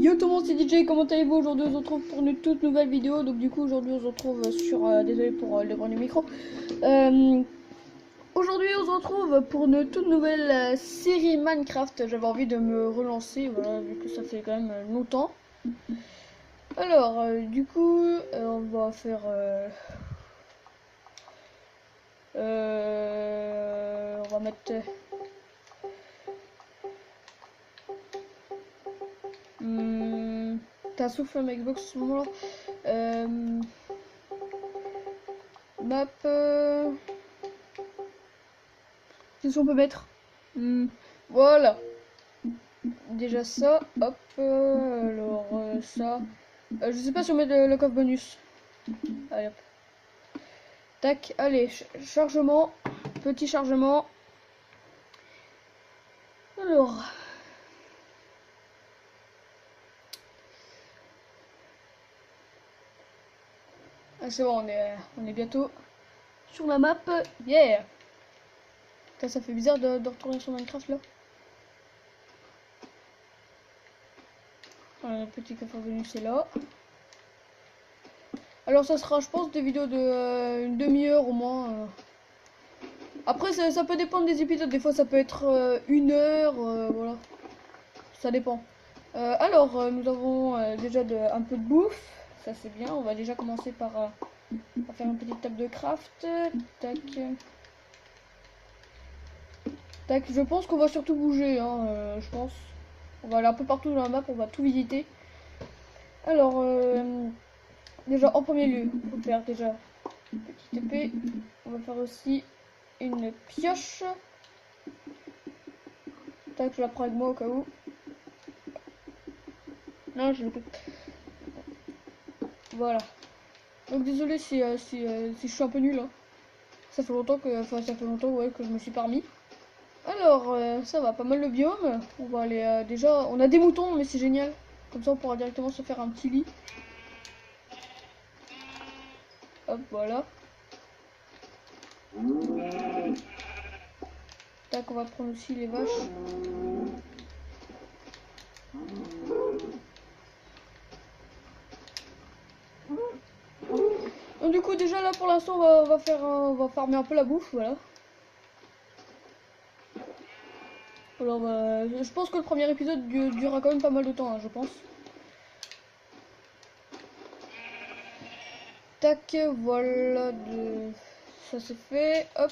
Yo tout le monde, c'est DJ, comment allez-vous? Aujourd'hui on se retrouve pour une toute nouvelle vidéo. Donc du coup aujourd'hui on se retrouve sur, désolé pour le bruit du micro. Aujourd'hui on se retrouve pour une toute nouvelle série Minecraft. J'avais envie de me relancer, voilà, vu que ça fait quand même longtemps. Alors du coup on va faire on va mettre t'as soufflé ma Xbox à ce moment là. Map qu'est-ce qu'on peut mettre? Voilà, déjà ça, hop, alors ça, je sais pas si on met le coffre bonus. Allez hop, tac, allez, chargement, petit chargement. Alors, ah, c'est bon, on est bientôt sur la map, yeah. Putain, ça fait bizarre de retourner sur Minecraft là. Voilà, le petit coffre bonus est là. Alors ça sera, je pense, des vidéos de une demi-heure au moins. Après ça peut dépendre des épisodes, des fois ça peut être 1 heure, voilà, ça dépend. Alors nous avons déjà un peu de bouffe, ça c'est bien. On va déjà commencer par faire une petite table de craft. Tac, tac, je pense qu'on va surtout bouger, hein, je pense. On va aller un peu partout dans la map, on va tout visiter. Alors déjà en premier lieu, on va faire déjà une petite épée. On va faire aussi une pioche. Tac, je la prends avec moi au cas où. Non, je le peux. Voilà. Donc désolé si je suis un peu nul. Hein. Ça fait longtemps que, enfin ça fait longtemps ouais que je me suis pas remis. Alors ça va, pas mal le biome. On va aller déjà. On a des moutons, mais c'est génial. Comme ça on pourra directement se faire un petit lit. Hop, voilà. Tac, on va prendre aussi les vaches. Donc du coup déjà là pour l'instant on va farmer un peu la bouffe, voilà. Alors je pense que le premier épisode durera quand même pas mal de temps, hein, je pense. Tac, voilà, ça c'est fait, hop.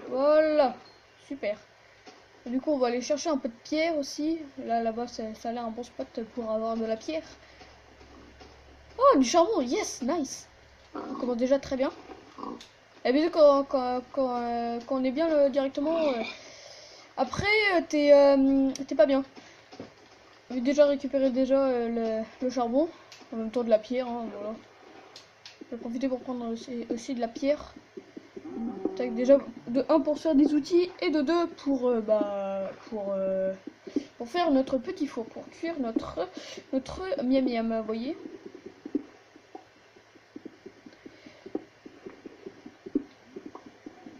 Voilà, super. Et du coup on va aller chercher un peu de pierre aussi. Là-bas ça a l'air un bon spot pour avoir de la pierre. Oh, du charbon, yes, nice. On commence déjà très bien. Et bien quand on est bien directement, après t'es pas bien. J'ai déjà récupéré le charbon, en même temps de la pierre, hein, voilà. Je vais profiter pour prendre aussi de la pierre. Tac, déjà de 1 pour se faire des outils et de 2 pour faire notre petit four, pour cuire notre miam miam, vous voyez.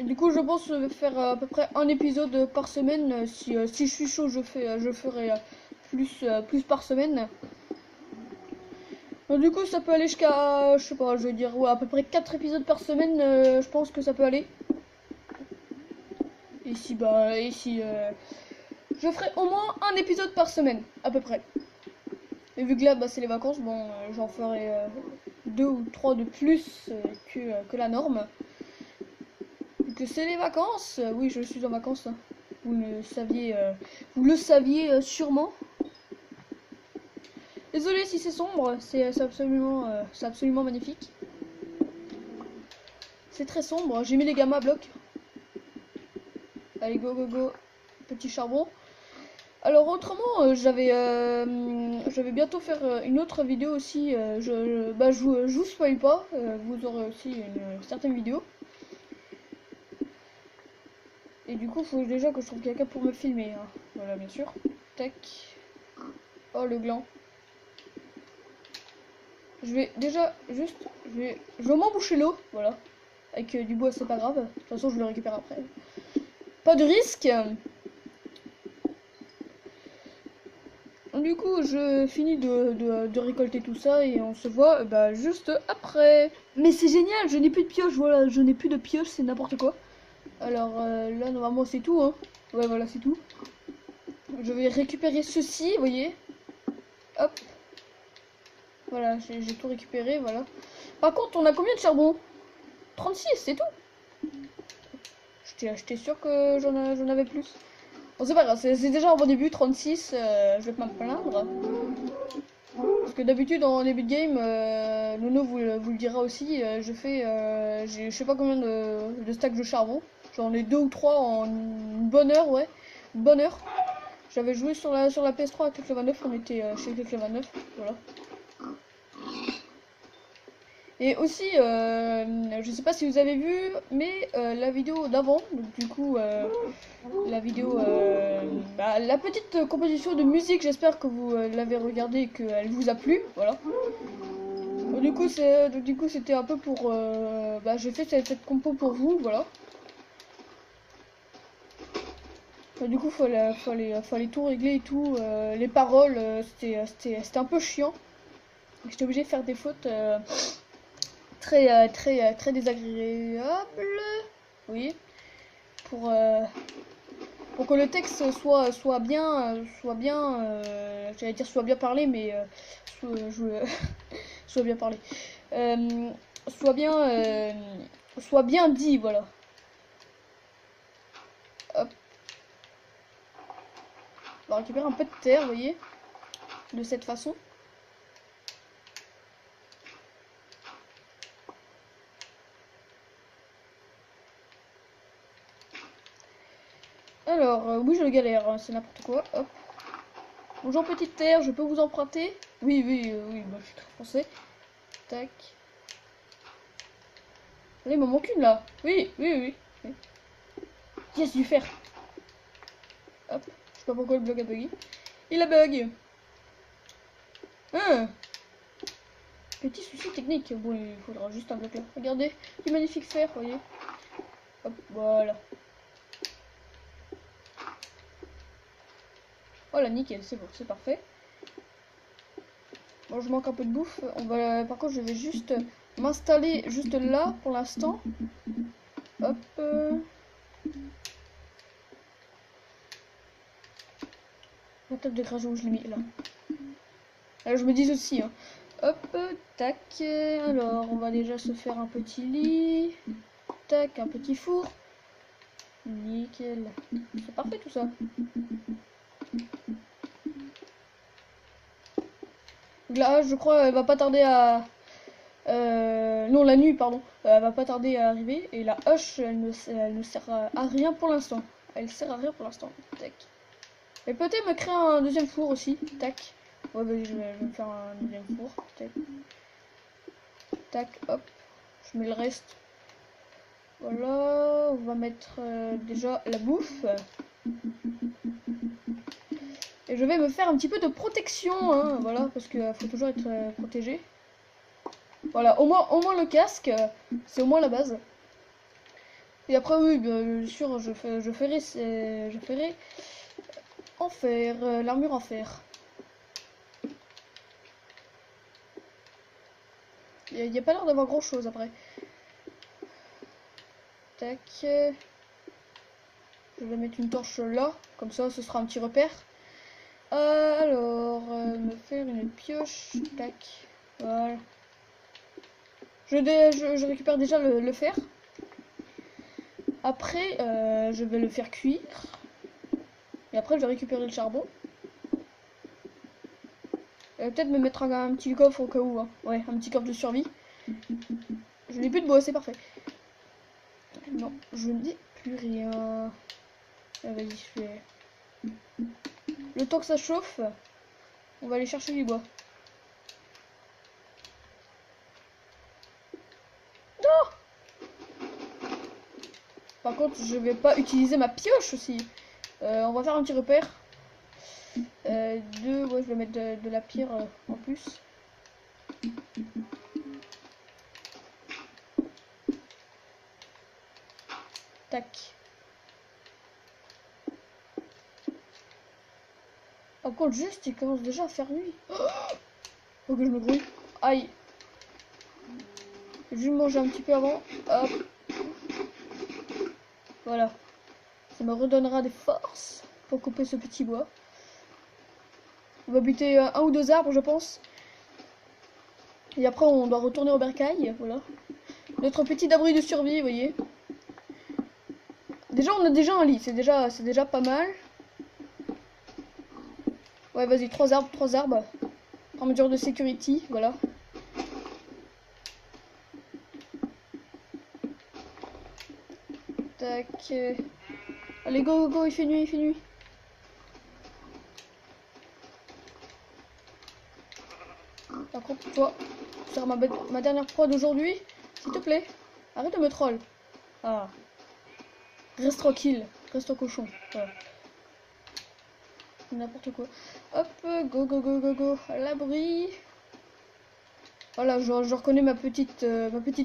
Et du coup je pense faire à peu près un épisode par semaine. Si je suis chaud je ferai plus par semaine. Donc, du coup ça peut aller jusqu'à, je sais pas, je veux dire ouais, à peu près 4 épisodes par semaine, je pense que ça peut aller. Et si je ferai au moins un épisode par semaine à peu près. Et vu que là c'est les vacances, bon j'en ferai 2 ou 3 de plus que la norme. Vu que c'est les vacances, oui je suis en vacances, hein. Vous le saviez sûrement. Désolé si c'est sombre, c'est absolument magnifique. C'est très sombre, j'ai mis les gamma blocs. Allez, go, go, go. Petit charbon. Alors, autrement, j'avais bientôt faire une autre vidéo aussi. Je vous spoil pas. Vous aurez aussi une certaine vidéo. Et du coup, il faut déjà que je trouve quelqu'un pour me filmer. Hein. Voilà, bien sûr. Tac. Oh, le gland. Je vais déjà juste. Je vais m'emboucher l'eau. Voilà. Avec du bois, c'est pas grave. De toute façon, je le récupère après. Pas de risque. Du coup, je finis de récolter tout ça et on se voit bah, juste après. Mais c'est génial, je n'ai plus de pioche, voilà, je n'ai plus de pioche, c'est n'importe quoi. Alors là, normalement, c'est tout, hein. Ouais, voilà, c'est tout. Je vais récupérer ceci, vous voyez. Hop. Voilà, j'ai tout récupéré, voilà. Par contre, on a combien de charbon? 36, c'est tout. J'étais sûr que j'en avais plus. Bon, c'est pas grave, c'est déjà un bon début, 36, je vais pas me plaindre. Parce que d'habitude, en début de game, Nono vous le dira aussi, je sais pas combien de stacks de charbon. J'en ai 2 ou 3 en une bonne heure, ouais. Une bonne heure. J'avais joué sur la PS3 avec le 29, on était chez le 29, voilà. Et aussi, je sais pas si vous avez vu, mais la vidéo d'avant, donc du coup, la vidéo, bah, la petite composition de musique, j'espère que vous l'avez regardée et qu'elle vous a plu, voilà. Donc, du coup, c'était un peu pour, bah, j'ai fait cette compo pour vous, voilà. Du coup, fallait tout régler et tout. Les paroles, c'était un peu chiant. J'étais obligée de faire des fautes très désagréables. Oui. Pour, pour que le texte j'allais dire soit bien parlé, mais soit bien parlé. Euh, soit bien, euh, soit bien dit, voilà. Hop. On va récupérer un peu de terre, vous voyez, de cette façon. Alors, oui, je galère, hein, c'est n'importe quoi. Hop. Bonjour petite terre, je peux vous emprunter? Oui, oui, oui, moi je suis très français. Tac. Allez, il m'en manque une là. Oui, oui, oui. Oui. Yes, du fer. Hop. Je sais pas pourquoi le bloc a buggy. Il a bug. Hein? Petit souci technique. Bon, il faudra juste un bloc là. Regardez, du magnifique fer, vous voyez. Hop, voilà. Voilà, nickel, c'est bon, c'est parfait. Bon, je manque un peu de bouffe. Par contre, je vais juste m'installer juste là pour l'instant. Hop. La table de création, où je l'ai mis là. Alors, je me dis aussi, hein. Hop, tac. Alors, on va déjà se faire un petit lit. Tac, un petit four. Nickel. C'est parfait tout ça. Là, je crois, elle va pas tarder à... non, la nuit, pardon. Elle va pas tarder à arriver. Et la hache, elle ne sert à rien pour l'instant. Elle sert à rien pour l'instant. Tac. Et peut-être me créer un deuxième four aussi. Tac. Ouais, vas-y, je vais me faire un deuxième four. Tac. Tac, hop. Je mets le reste. Voilà. On va mettre déjà la bouffe. Et je vais me faire un petit peu de protection, hein, voilà, parce qu'il faut toujours être protégé. Voilà, au moins le casque, c'est au moins la base. Et après, oui, bien sûr, je ferai en fer, l'armure en fer. Il n'y a pas l'air d'avoir grand chose après. Tac. Je vais mettre une torche là, comme ça, ce sera un petit repère. Alors, me faire une pioche. Tac. Voilà. Je récupère déjà le fer. Après, je vais le faire cuire. Et après, je vais récupérer le charbon. Peut-être me mettre un petit coffre au cas où. Hein. Ouais, un petit coffre de survie. Je n'ai plus de bois, c'est parfait. Non, je n'ai plus rien. Ah, vas-y, je fais... Le temps que ça chauffe, on va aller chercher du bois. Non! Par contre, je vais pas utiliser ma pioche aussi. On va faire un petit repère. Ouais, je vais mettre de la pierre en plus. Tac. Par contre, juste, il commence déjà à faire nuit. Faut que je me grouille. Aïe. Je vais manger un petit peu avant. Hop. Voilà. Ça me redonnera des forces pour couper ce petit bois. On va buter un ou deux arbres, je pense. Et après, on doit retourner au bercail. Voilà. Notre petit abri de survie, vous voyez. Déjà, on a déjà un lit. C'est déjà pas mal. Ouais, vas-y, 3 arbres, 3 arbres. En mesure de security, voilà. Tac. Allez, go, go, go, il fait nuit, il fait nuit. Par contre, toi, tu seras ma dernière proie d'aujourd'hui. S'il te plaît, arrête de me troll. Ah. Reste tranquille, reste au cochon. Voilà. N'importe quoi. Hop, go, go, go, go, go. À l'abri. Voilà, je reconnais ma petite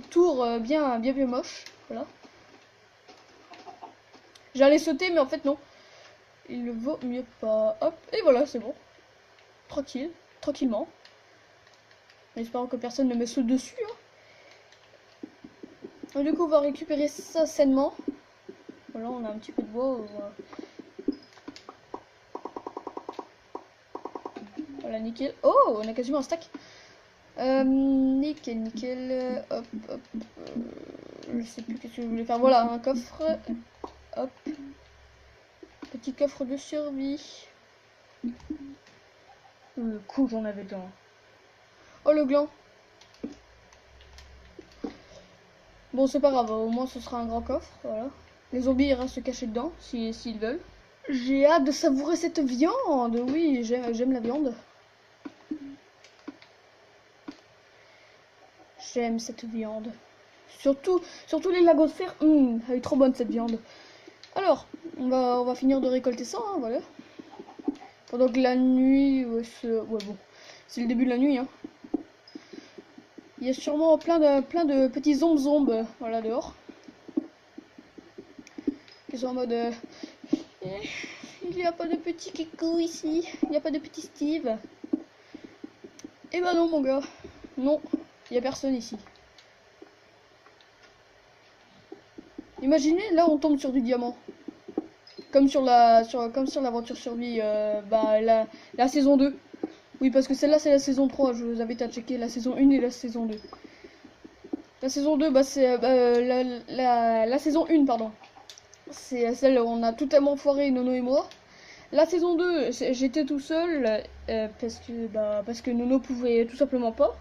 tour bien moche. Voilà. J'allais sauter, mais en fait, non. Il ne vaut mieux pas. Hop, et voilà, c'est bon. Tranquille, tranquillement. En espérant que personne ne me saute dessus. Hein. Du coup, on va récupérer ça sainement. Voilà, on a un petit peu de bois. Voilà, nickel. Oh, on a quasiment un stack. Nickel, nickel. Hop, hop. Je sais plus qu'est-ce que je voulais faire. Voilà, un coffre. Hop. Petit coffre de survie. Le coup, j'en avais dedans. Oh, le gland. Bon, c'est pas grave. Au moins, ce sera un grand coffre. Voilà. Les zombies iront se cacher dedans, s'ils veulent. J'ai hâte de savourer cette viande. Oui, j'aime la viande. J'aime cette viande. Surtout les lagosphères. Elle est trop bonne cette viande. Alors, on va finir de récolter ça, hein, voilà. Pendant que la nuit, ouais, bon, c'est le début de la nuit, hein. Il y a sûrement plein de petits zombies, voilà, dehors. Qui sont en mode, il n'y a pas de petit Kikou ici, il n'y a pas de petit Steve. Eh ben non, mon gars, non, il n'y a personne ici. Imaginez, là, on tombe sur du diamant. Comme sur l'aventure survie, la saison 2. Oui, parce que celle-là, c'est la saison 3. Je vous invite à checker la saison 1 et la saison 2. La saison 2, bah, c'est la saison 1, pardon. C'est celle où on a totalement foiré, Nono et moi. La saison 2, j'étais tout seul, parce que Nono pouvait tout simplement pas.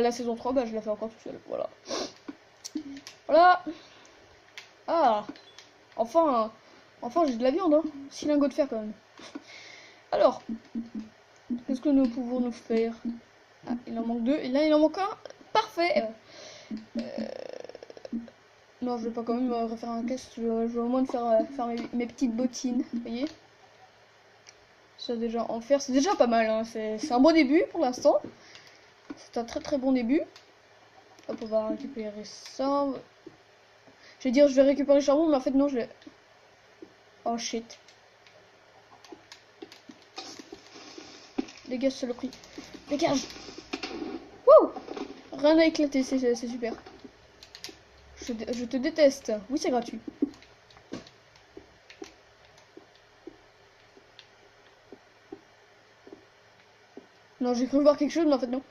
La saison 3, bah, je l'ai fait encore tout seul. Voilà. Voilà. Ah. Enfin j'ai de la viande, hein. 6 lingots de fer quand même. Alors, qu'est-ce que nous pouvons nous faire? Ah, il en manque 2. Et là, il en manque un. Parfait. Non, je vais pas quand même refaire un casque. Je vais au moins faire mes petites bottines. Vous voyez? Ça déjà en fer, c'est déjà pas mal. Hein. C'est un bon début pour l'instant. C'est un très très bon début. Hop, on va récupérer ça. Je vais dire, je vais récupérer le charbon, mais en fait, non, je vais. Oh shit. Dégage, saloperie. Dégage. Wouh. Rien n'a éclaté, c'est super. Je te déteste. Oui, c'est gratuit. Non, j'ai cru voir quelque chose, mais en fait, non.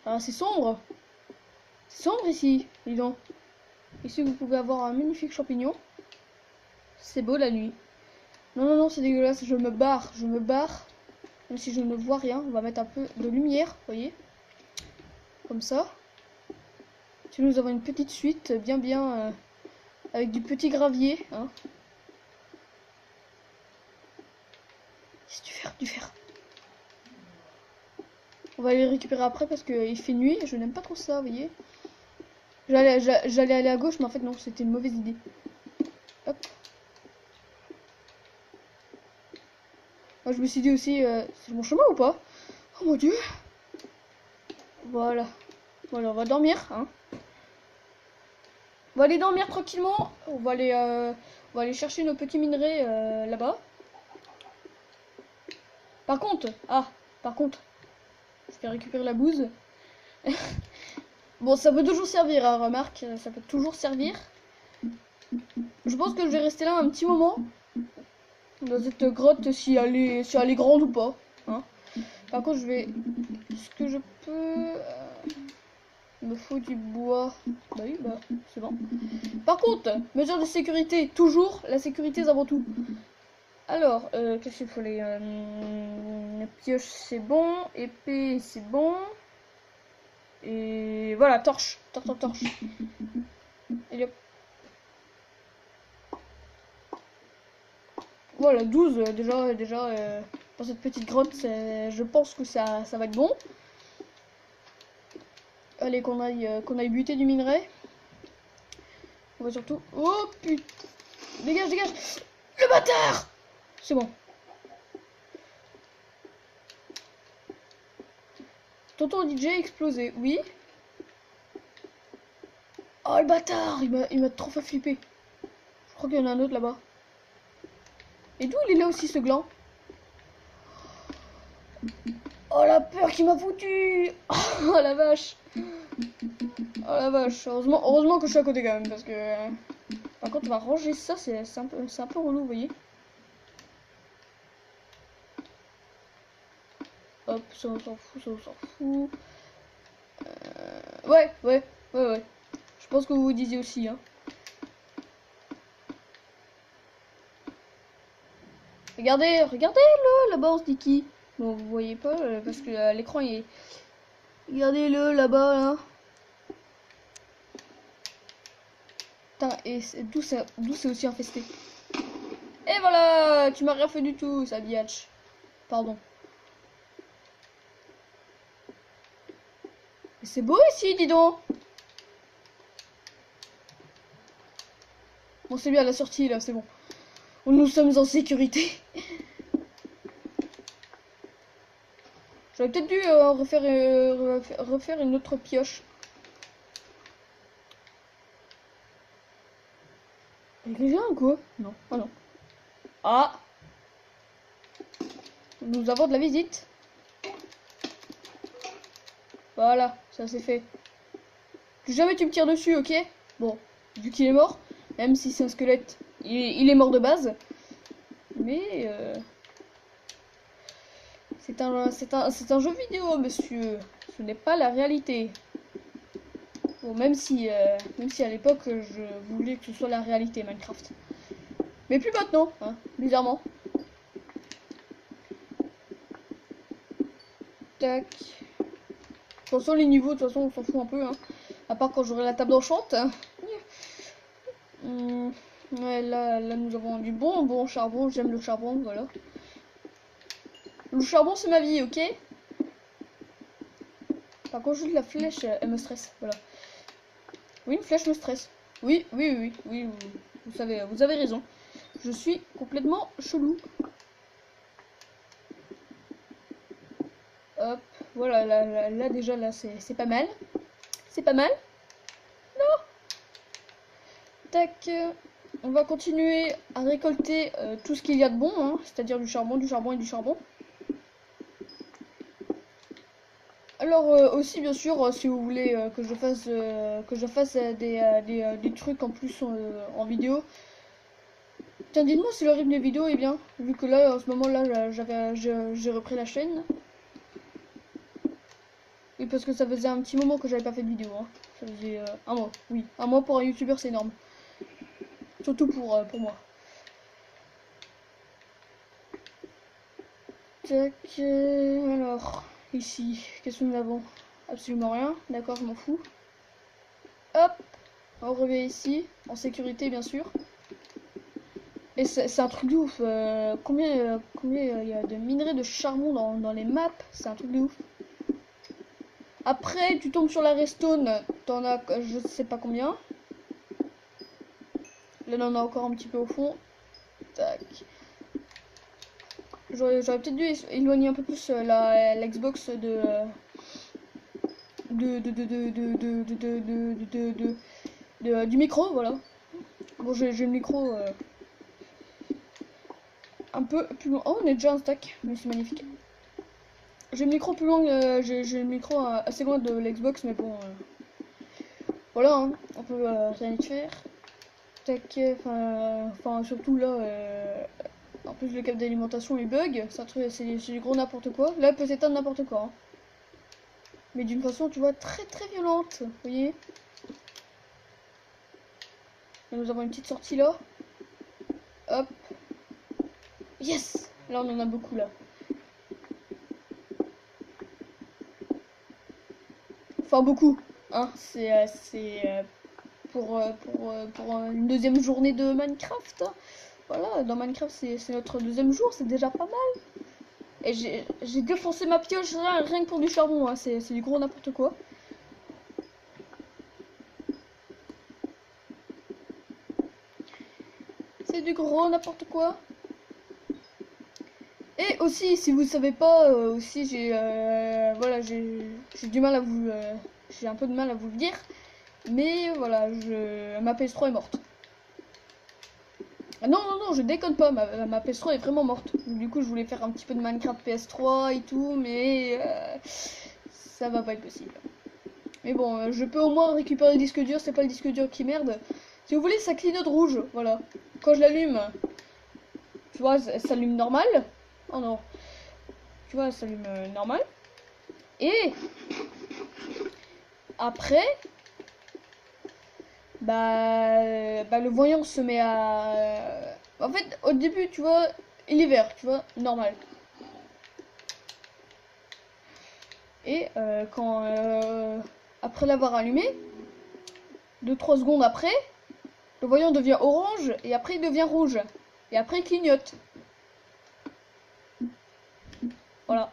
Ah, c'est sombre. C'est sombre ici, dis donc. Ici, vous pouvez avoir un magnifique champignon. C'est beau la nuit. Non, non, non, c'est dégueulasse. Je me barre. Même si je ne vois rien. On va mettre un peu de lumière, vous voyez. Comme ça. Si nous avons une petite suite, bien, avec du petit gravier. Hein. C'est du fer. On va les récupérer après parce qu'il fait nuit. Je n'aime pas trop ça, vous voyez. J'allais aller à gauche, mais en fait, non, c'était une mauvaise idée. Hop. Moi, je me suis dit aussi, c'est mon chemin ou pas? Oh mon dieu. Voilà. Voilà, on va dormir, hein. On va aller dormir tranquillement. On va aller chercher nos petits minerais là-bas. Par contre, je vais récupérer la bouse. Bon, ça peut toujours servir, hein, remarque, ça peut toujours servir. Je pense que je vais rester là un petit moment. Dans cette grotte, si elle est grande ou pas. Hein. Par contre, est-ce que je peux... Il me faut du bois. Bah oui, bah c'est bon. Par contre, mesure de sécurité, toujours la sécurité avant tout. Alors, qu'est-ce qu'il faut les pioche, c'est bon. Épée, c'est bon. Et voilà, torche. Torche. Et hop. Voilà, 12 déjà dans cette petite grotte, je pense que ça va être bon. Allez, qu'on aille buter du minerai. On va surtout... Oh putain. Dégage. Le bâtard. C'est bon. Tonton DJ explosé, oui. Oh le bâtard, il m'a trop fait flipper. Je crois qu'il y en a un autre là-bas. Et d'où il est là aussi ce gland? Oh la peur qu'il m'a foutu. Oh la vache. Oh la vache. Heureusement que je suis à côté quand même parce que... Par contre on va ranger ça, c'est un peu relou, vous voyez. Hop, ça on s'en fout. Ouais. Je pense que vous disiez aussi, hein. Regardez-le là-bas, on se dit qui. Bon, vous voyez pas parce que l'écran est... Regardez-le là-bas, là. Putain, et d'où c'est aussi infesté. Et voilà, tu m'as rien fait du tout, ça biatch. Pardon. C'est beau ici, dis donc. Bon, c'est bien la sortie là, c'est bon. Nous sommes en sécurité. J'aurais peut-être dû refaire une autre pioche. Il y a quelqu'un ou quoi? Non, ah non. Ah! Nous avons de la visite. Voilà, ça c'est fait. Plus jamais tu me tires dessus, ok? Bon, vu qu'il est mort, même si c'est un squelette, il est mort de base. Mais c'est un jeu vidéo, monsieur. Ce n'est pas la réalité. Bon, même si à l'époque je voulais que ce soit la réalité Minecraft. Mais plus maintenant, hein, bizarrement. Tac. De toute façon, les niveaux, de toute façon, on s'en fout un peu, hein. À part quand j'aurai la table d'enchante. Ouais, là, nous avons du bon charbon. J'aime le charbon, voilà. Le charbon, c'est ma vie, ok? Par contre, juste la flèche, elle me stresse, voilà. Oui, une flèche me stresse. Oui, vous savez, vous avez raison. Je suis complètement chelou. Hop, voilà, là déjà, là, c'est pas mal. C'est pas mal. Non. Tac. On va continuer à récolter tout ce qu'il y a de bon, hein, c'est-à-dire du charbon et du charbon. Alors aussi bien sûr si vous voulez que je fasse des trucs en plus en vidéo. Tiens, dites-moi si le rythme des vidéos est bien, vu que là en ce moment là j'ai repris la chaîne. Oui, parce que ça faisait un petit moment que j'avais pas fait de vidéo, hein. Ça faisait un mois, oui, un mois pour un youtubeur c'est énorme. Surtout pour moi. Tac, alors, ici, qu'est-ce que nous avons? Absolument rien, d'accord, je m'en fous. Hop, on revient ici, en sécurité bien sûr. Et c'est un truc de ouf, combien il y a de minerais de charbon dans les maps, c'est un truc de ouf. Après, tu tombes sur la redstone, t'en as je sais pas combien. Là, on en a encore un petit peu au fond. Tac. J'aurais peut-être dû éloigner un peu plus la Xbox de du micro, voilà. Bon, j'ai le micro un peu plus loin. Oh, on est déjà un stack, mais c'est magnifique. J'ai le micro plus loin, j'ai le micro assez loin de l'Xbox, mais bon, voilà, hein, on peut rien y faire. Tac, enfin surtout là, en plus le câble d'alimentation il bug, c'est du gros n'importe quoi. Là, il peut s'éteindre n'importe quoi, hein. Mais d'une façon, tu vois, très très violente, vous voyez. Et nous avons une petite sortie là. Hop. Yes! Là, on en a beaucoup là. Enfin beaucoup, hein, c'est pour une deuxième journée de Minecraft, hein. Voilà, dans Minecraft c'est notre deuxième jour, c'est déjà pas mal. Et j'ai défoncé ma pioche rien que pour du charbon, hein. C'est du gros n'importe quoi. C'est du gros n'importe quoi. Et aussi, si vous savez pas, aussi voilà, j'ai du mal à vous, j'ai un peu de mal à vous le dire. Mais voilà, ma PS3 est morte. Ah non, non, non, je déconne pas, ma PS3 est vraiment morte. Du coup, je voulais faire un petit peu de Minecraft PS3 et tout, mais ça va pas être possible. Mais bon, je peux au moins récupérer le disque dur, c'est pas le disque dur qui merde. Si vous voulez, ça clignote rouge, voilà. Quand je l'allume, tu vois, ça s'allume normal. Oh non. Tu vois, ça s'allume normal. Et après, le voyant se met à... En fait, au début, tu vois, il est vert, tu vois, normal. Et après l'avoir allumé, 2-3 secondes après, le voyant devient orange et après il devient rouge. Et après il clignote. Voilà.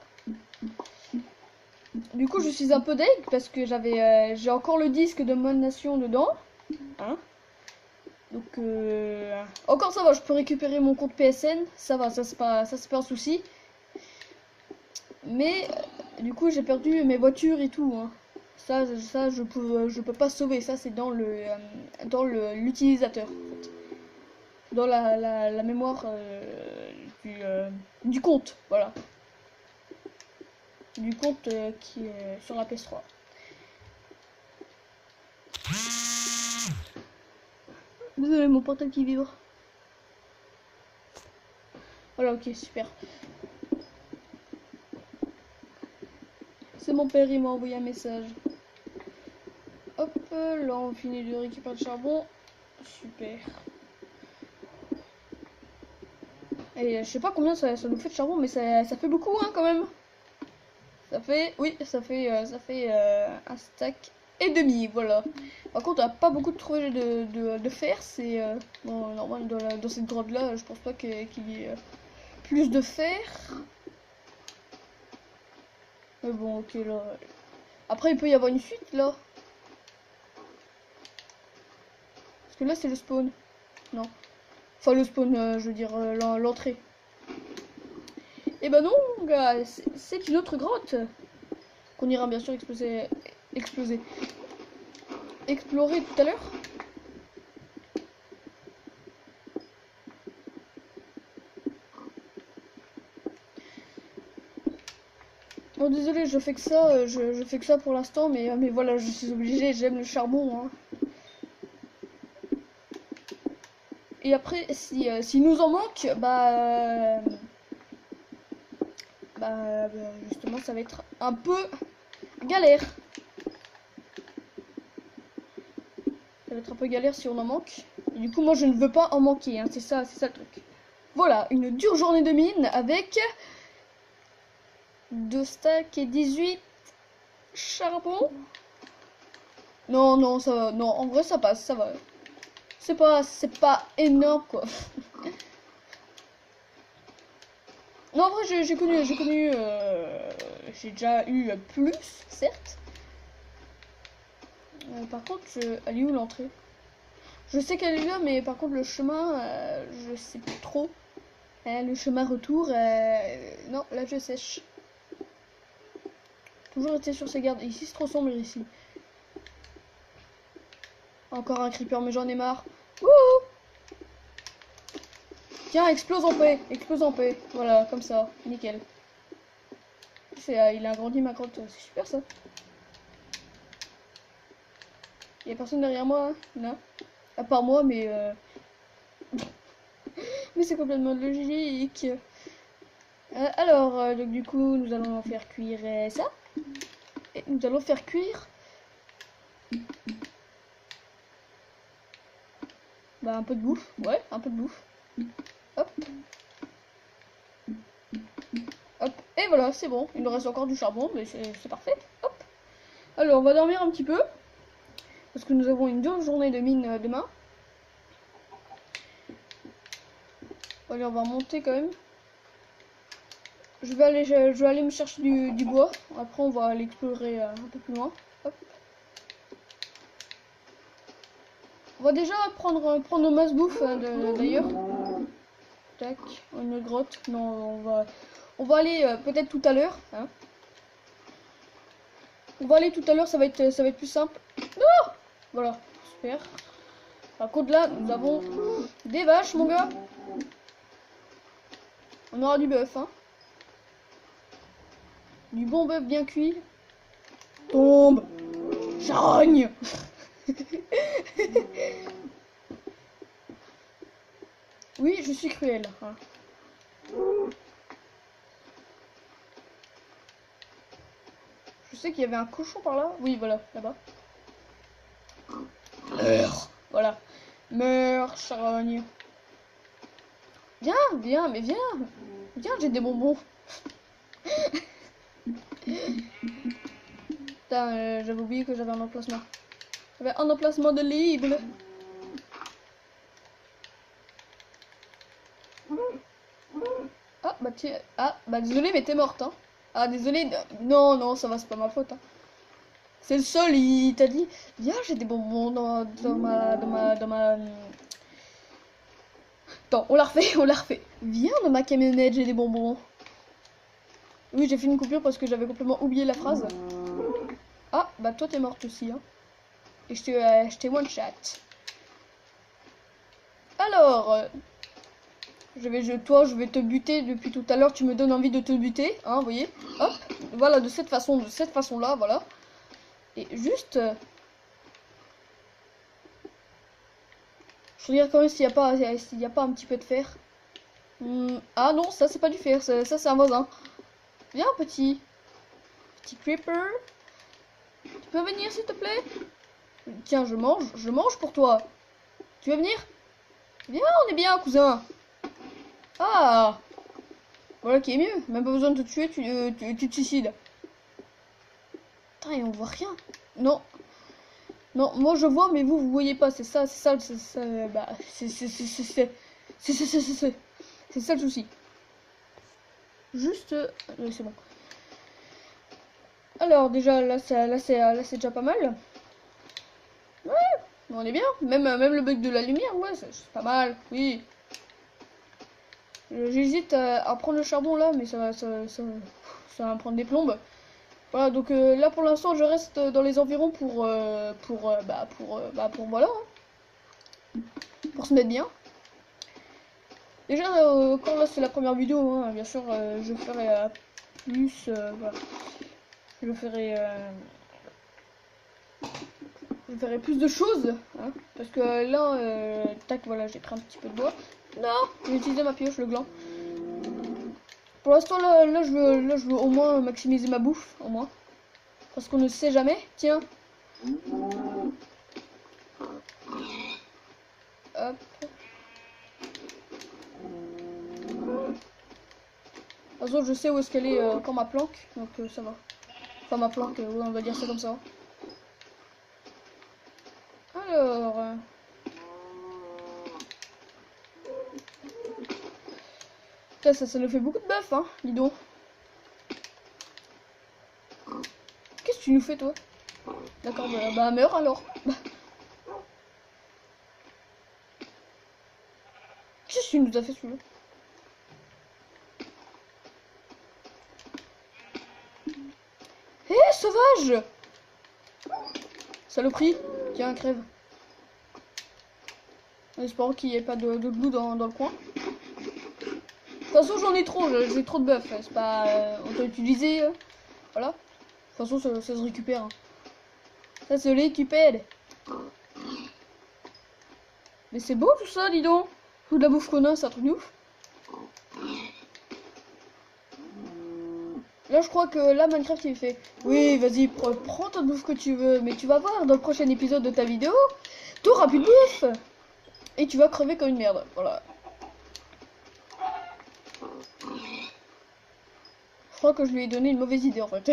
Du coup, je suis un peu deg parce que j'ai encore le disque de Mon Nation dedans. Hein, donc, encore ça va, je peux récupérer mon compte PSN. Ça va, ça c'est pas un souci. Mais, du coup, j'ai perdu mes voitures et tout, hein. Ça je peux pas sauver. Ça, c'est dans l'utilisateur, en fait. Dans la mémoire du compte, voilà. Du compte qui est sur la PS3. Désolé, mon portable qui vibre. Voilà, ok, super. C'est mon père, il m'a envoyé un message. Hop, là on finit de récupérer le charbon. Super. Et je sais pas combien ça nous fait de charbon, mais ça fait beaucoup, hein, quand même. Ça fait, oui, ça fait un stack et demi, voilà. Par contre, on a pas beaucoup de trouver de fer, c'est bon, normal dans cette grotte là, je pense pas qu'il y ait plus de fer. Mais bon, ok, là. Après, il peut y avoir une suite là. Parce que là, c'est le spawn. Non. Enfin, le spawn, je veux dire, l'entrée. Et ben non, gars, c'est une autre grotte. Qu'on ira bien sûr explorer tout à l'heure. Bon, désolé, je fais que ça, je fais que ça pour l'instant, mais voilà, je suis obligée, j'aime le charbon, hein. Et après, si nous en manque, justement, ça va être un peu galère. Ça va être un peu galère si on en manque. Et du coup, moi, je ne veux pas en manquer, hein, c'est ça le truc. Voilà, une dure journée de mine avec 2 stacks et 18 charbon. Non, non, ça va. Non, en vrai, ça passe, ça va. C'est pas énorme, quoi. Non, en vrai, j'ai déjà eu plus, certes. Par contre, elle est où l'entrée? Je sais qu'elle est là, mais par contre, le chemin, je sais plus trop. Le chemin retour, non, là, je sèche. Toujours rester sur ses gardes. Ici, c'est trop sombre, ici. Encore un creeper, mais j'en ai marre. Wouhou! Tiens, explose en paix. Explose en paix. Voilà, comme ça. Nickel. Il a agrandi ma grotte. C'est super ça. Il y a personne derrière moi, hein? Non. À part moi, mais... mais c'est complètement logique. Alors, donc du coup, nous allons faire cuire ça. Et nous allons faire cuire... Bah, un peu de bouffe. Ouais, un peu de bouffe. Hop. Hop. Et voilà, c'est bon. Il nous reste encore du charbon, mais c'est parfait. Hop. Alors, on va dormir un petit peu. Parce que nous avons une dure journée de mine demain. Allez, on va remonter quand même. Je vais aller me chercher du bois. Après, on va aller explorer un peu plus loin. Hop. On va déjà prendre nos masses bouffe d'ailleurs. Tac, une grotte. Non, on va aller peut-être tout à l'heure. Hein. On va aller tout à l'heure, ça va être plus simple. Non, voilà, super. Par contre là, nous avons des vaches, mon gars. On aura du bœuf, hein. Du bon bœuf bien cuit. Tombe. Charogne. Oui, je suis cruel. Hein. Je sais qu'il y avait un cochon par là. Oui, voilà, là-bas. Meurs. Voilà. Meurs, charogne. Viens, viens, mais viens. Viens, j'ai des bonbons. Putain, j'avais oublié que j'avais un emplacement. J'avais un emplacement de libre. Ah, bah tiens. Ah, bah désolé, mais t'es morte, hein. Ah, désolé. Non, non, ça va, c'est pas ma faute, hein. C'est le sol, il t'a dit, viens, j'ai des bonbons dans ma... Attends, on la refait, on la refait. Viens dans ma camionnette, j'ai des bonbons. Oui, j'ai fait une coupure parce que j'avais complètement oublié la phrase. Ah, bah toi t'es morte aussi, hein. Et je t'ai one shot. Alors, je vais te buter depuis tout à l'heure. Tu me donnes envie de te buter, hein, vous voyez. Hop, voilà, de cette façon-là, voilà. Et juste... je regarde quand même s'il n'y a pas un petit peu de fer. Ah non, ça c'est pas du fer, ça c'est un voisin. Viens, petit creeper. Tu peux venir s'il te plaît? Tiens, je mange pour toi. Tu veux venir? Viens, on est bien, cousin. Ah, voilà qui est mieux. Même pas besoin de te tuer, tu te suicides. Putain, et on voit rien. Non. Non, moi je vois, mais vous voyez pas. C'est ça, bah, c'est ça le souci. Juste, oui, c'est bon. Alors déjà là c'est déjà pas mal. Ouais, on est bien. Même le bug de la lumière, ouais, c'est pas mal. Oui. J'hésite à prendre le charbon là, mais ça va me prendre des plombes. Voilà, donc là pour l'instant je reste dans les environs pour voilà, hein, pour se mettre bien. Déjà quand là c'est la première vidéo, hein, bien sûr je ferai plus, voilà. Je ferai plus de choses, hein, parce que là tac, voilà, j'ai pris un petit peu de bois. Non, j'ai utilisé ma pioche, le gland. Pour l'instant là je veux au moins maximiser ma bouffe, au moins. Parce qu'on ne sait jamais. Tiens. Hop. De toute façon, je sais où est-ce qu'elle est quand ma planque, donc ça va. Enfin, ma planque, ouais, on va dire ça comme ça. Alors... ça nous fait beaucoup de bœuf, hein, dis donc. Qu'est-ce que tu nous fais, toi? D'accord, bah meurs alors. Qu'est-ce que tu nous as fait, celui-là? Hé, sauvage! Saloperie! Tiens, crève. En espérant qu'il n'y ait pas de glue dans le coin. De toute façon, j'en ai trop, j'ai trop de bœuf. C'est pas. On peut utiliser. Voilà. De toute façon, ça se récupère. Hein. Ça se récupère. Mais c'est beau tout ça, dis donc. Tout de la bouffe qu'on a, c'est un truc de ouf. Là, je crois que là, Minecraft, il fait oui, vas-y, prends ta bouffe que tu veux. Mais tu vas voir, dans le prochain épisode de ta vidéo, t'auras plus de bouffe. Et tu vas crever comme une merde. Voilà. Je crois que je lui ai donné une mauvaise idée, en fait.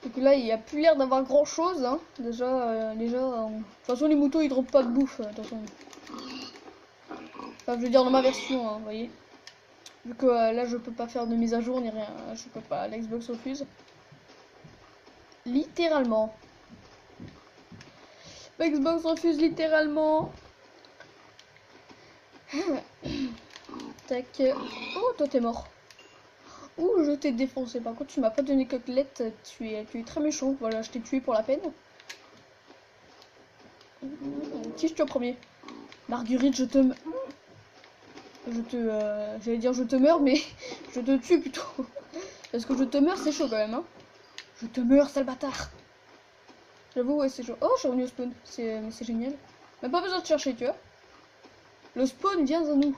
Donc là, il n'y a plus l'air d'avoir grand-chose. Hein. Déjà, de toute façon, les moutons, ils droppent pas de bouffe. Attention. Enfin, je veux dire, dans ma version, hein, vous voyez. Vu que là je peux pas faire de mise à jour ni rien, je peux pas, l'Xbox refuse. Littéralement. L'Xbox refuse littéralement. Tac. Oh, toi t'es mort. Ouh, je t'ai défoncé. Par contre, tu m'as pas donné côtelette, tu es très méchant. Voilà, je t'ai tué pour la peine. Qui je tue en premier? Marguerite, j'allais dire je te meurs, mais je te tue plutôt. Parce que je te meurs, c'est chaud quand même, hein. Je te meurs, sale bâtard. J'avoue, ouais, c'est chaud. Oh, je suis revenu au spawn. C'est génial. Même pas besoin de chercher, tu vois. Le spawn vient à nous.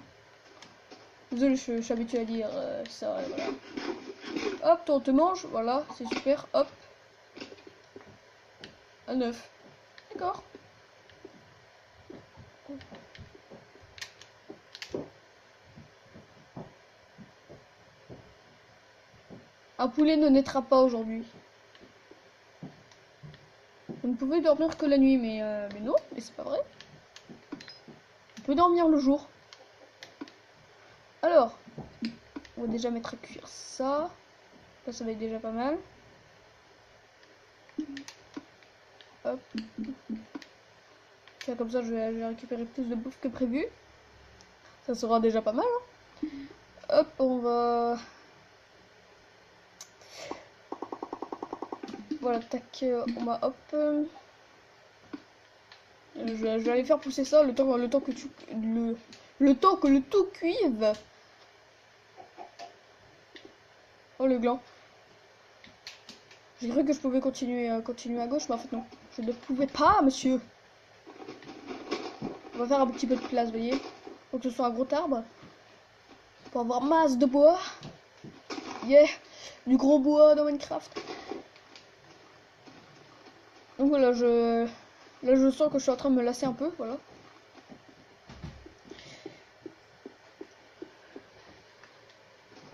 Désolé, je suis habitué à dire ça, voilà. Hop, toi, on te mange. Voilà, c'est super. Hop. À 9. D'accord. Un poulet ne naîtra pas aujourd'hui. Vous ne pouvez dormir que la nuit, mais non, mais c'est pas vrai. On peut dormir le jour. Alors, on va déjà mettre à cuire ça. Ça va être déjà pas mal. Hop. Tiens, comme ça, je vais récupérer plus de bouffe que prévu. Ça sera déjà pas mal. Hein. Hop, on va... Voilà, tac, on va hop. Je vais aller faire pousser ça le temps que le temps que le tout cuive. Oh le gland. J'ai cru que je pouvais continuer à gauche, mais en fait non. Je ne pouvais pas, monsieur. On va faire un petit peu de place, vous voyez. Faut que ce soit un gros arbre. Pour avoir masse de bois. Yeah. Du gros bois dans Minecraft. Donc voilà, là je sens que je suis en train de me lasser un peu, voilà.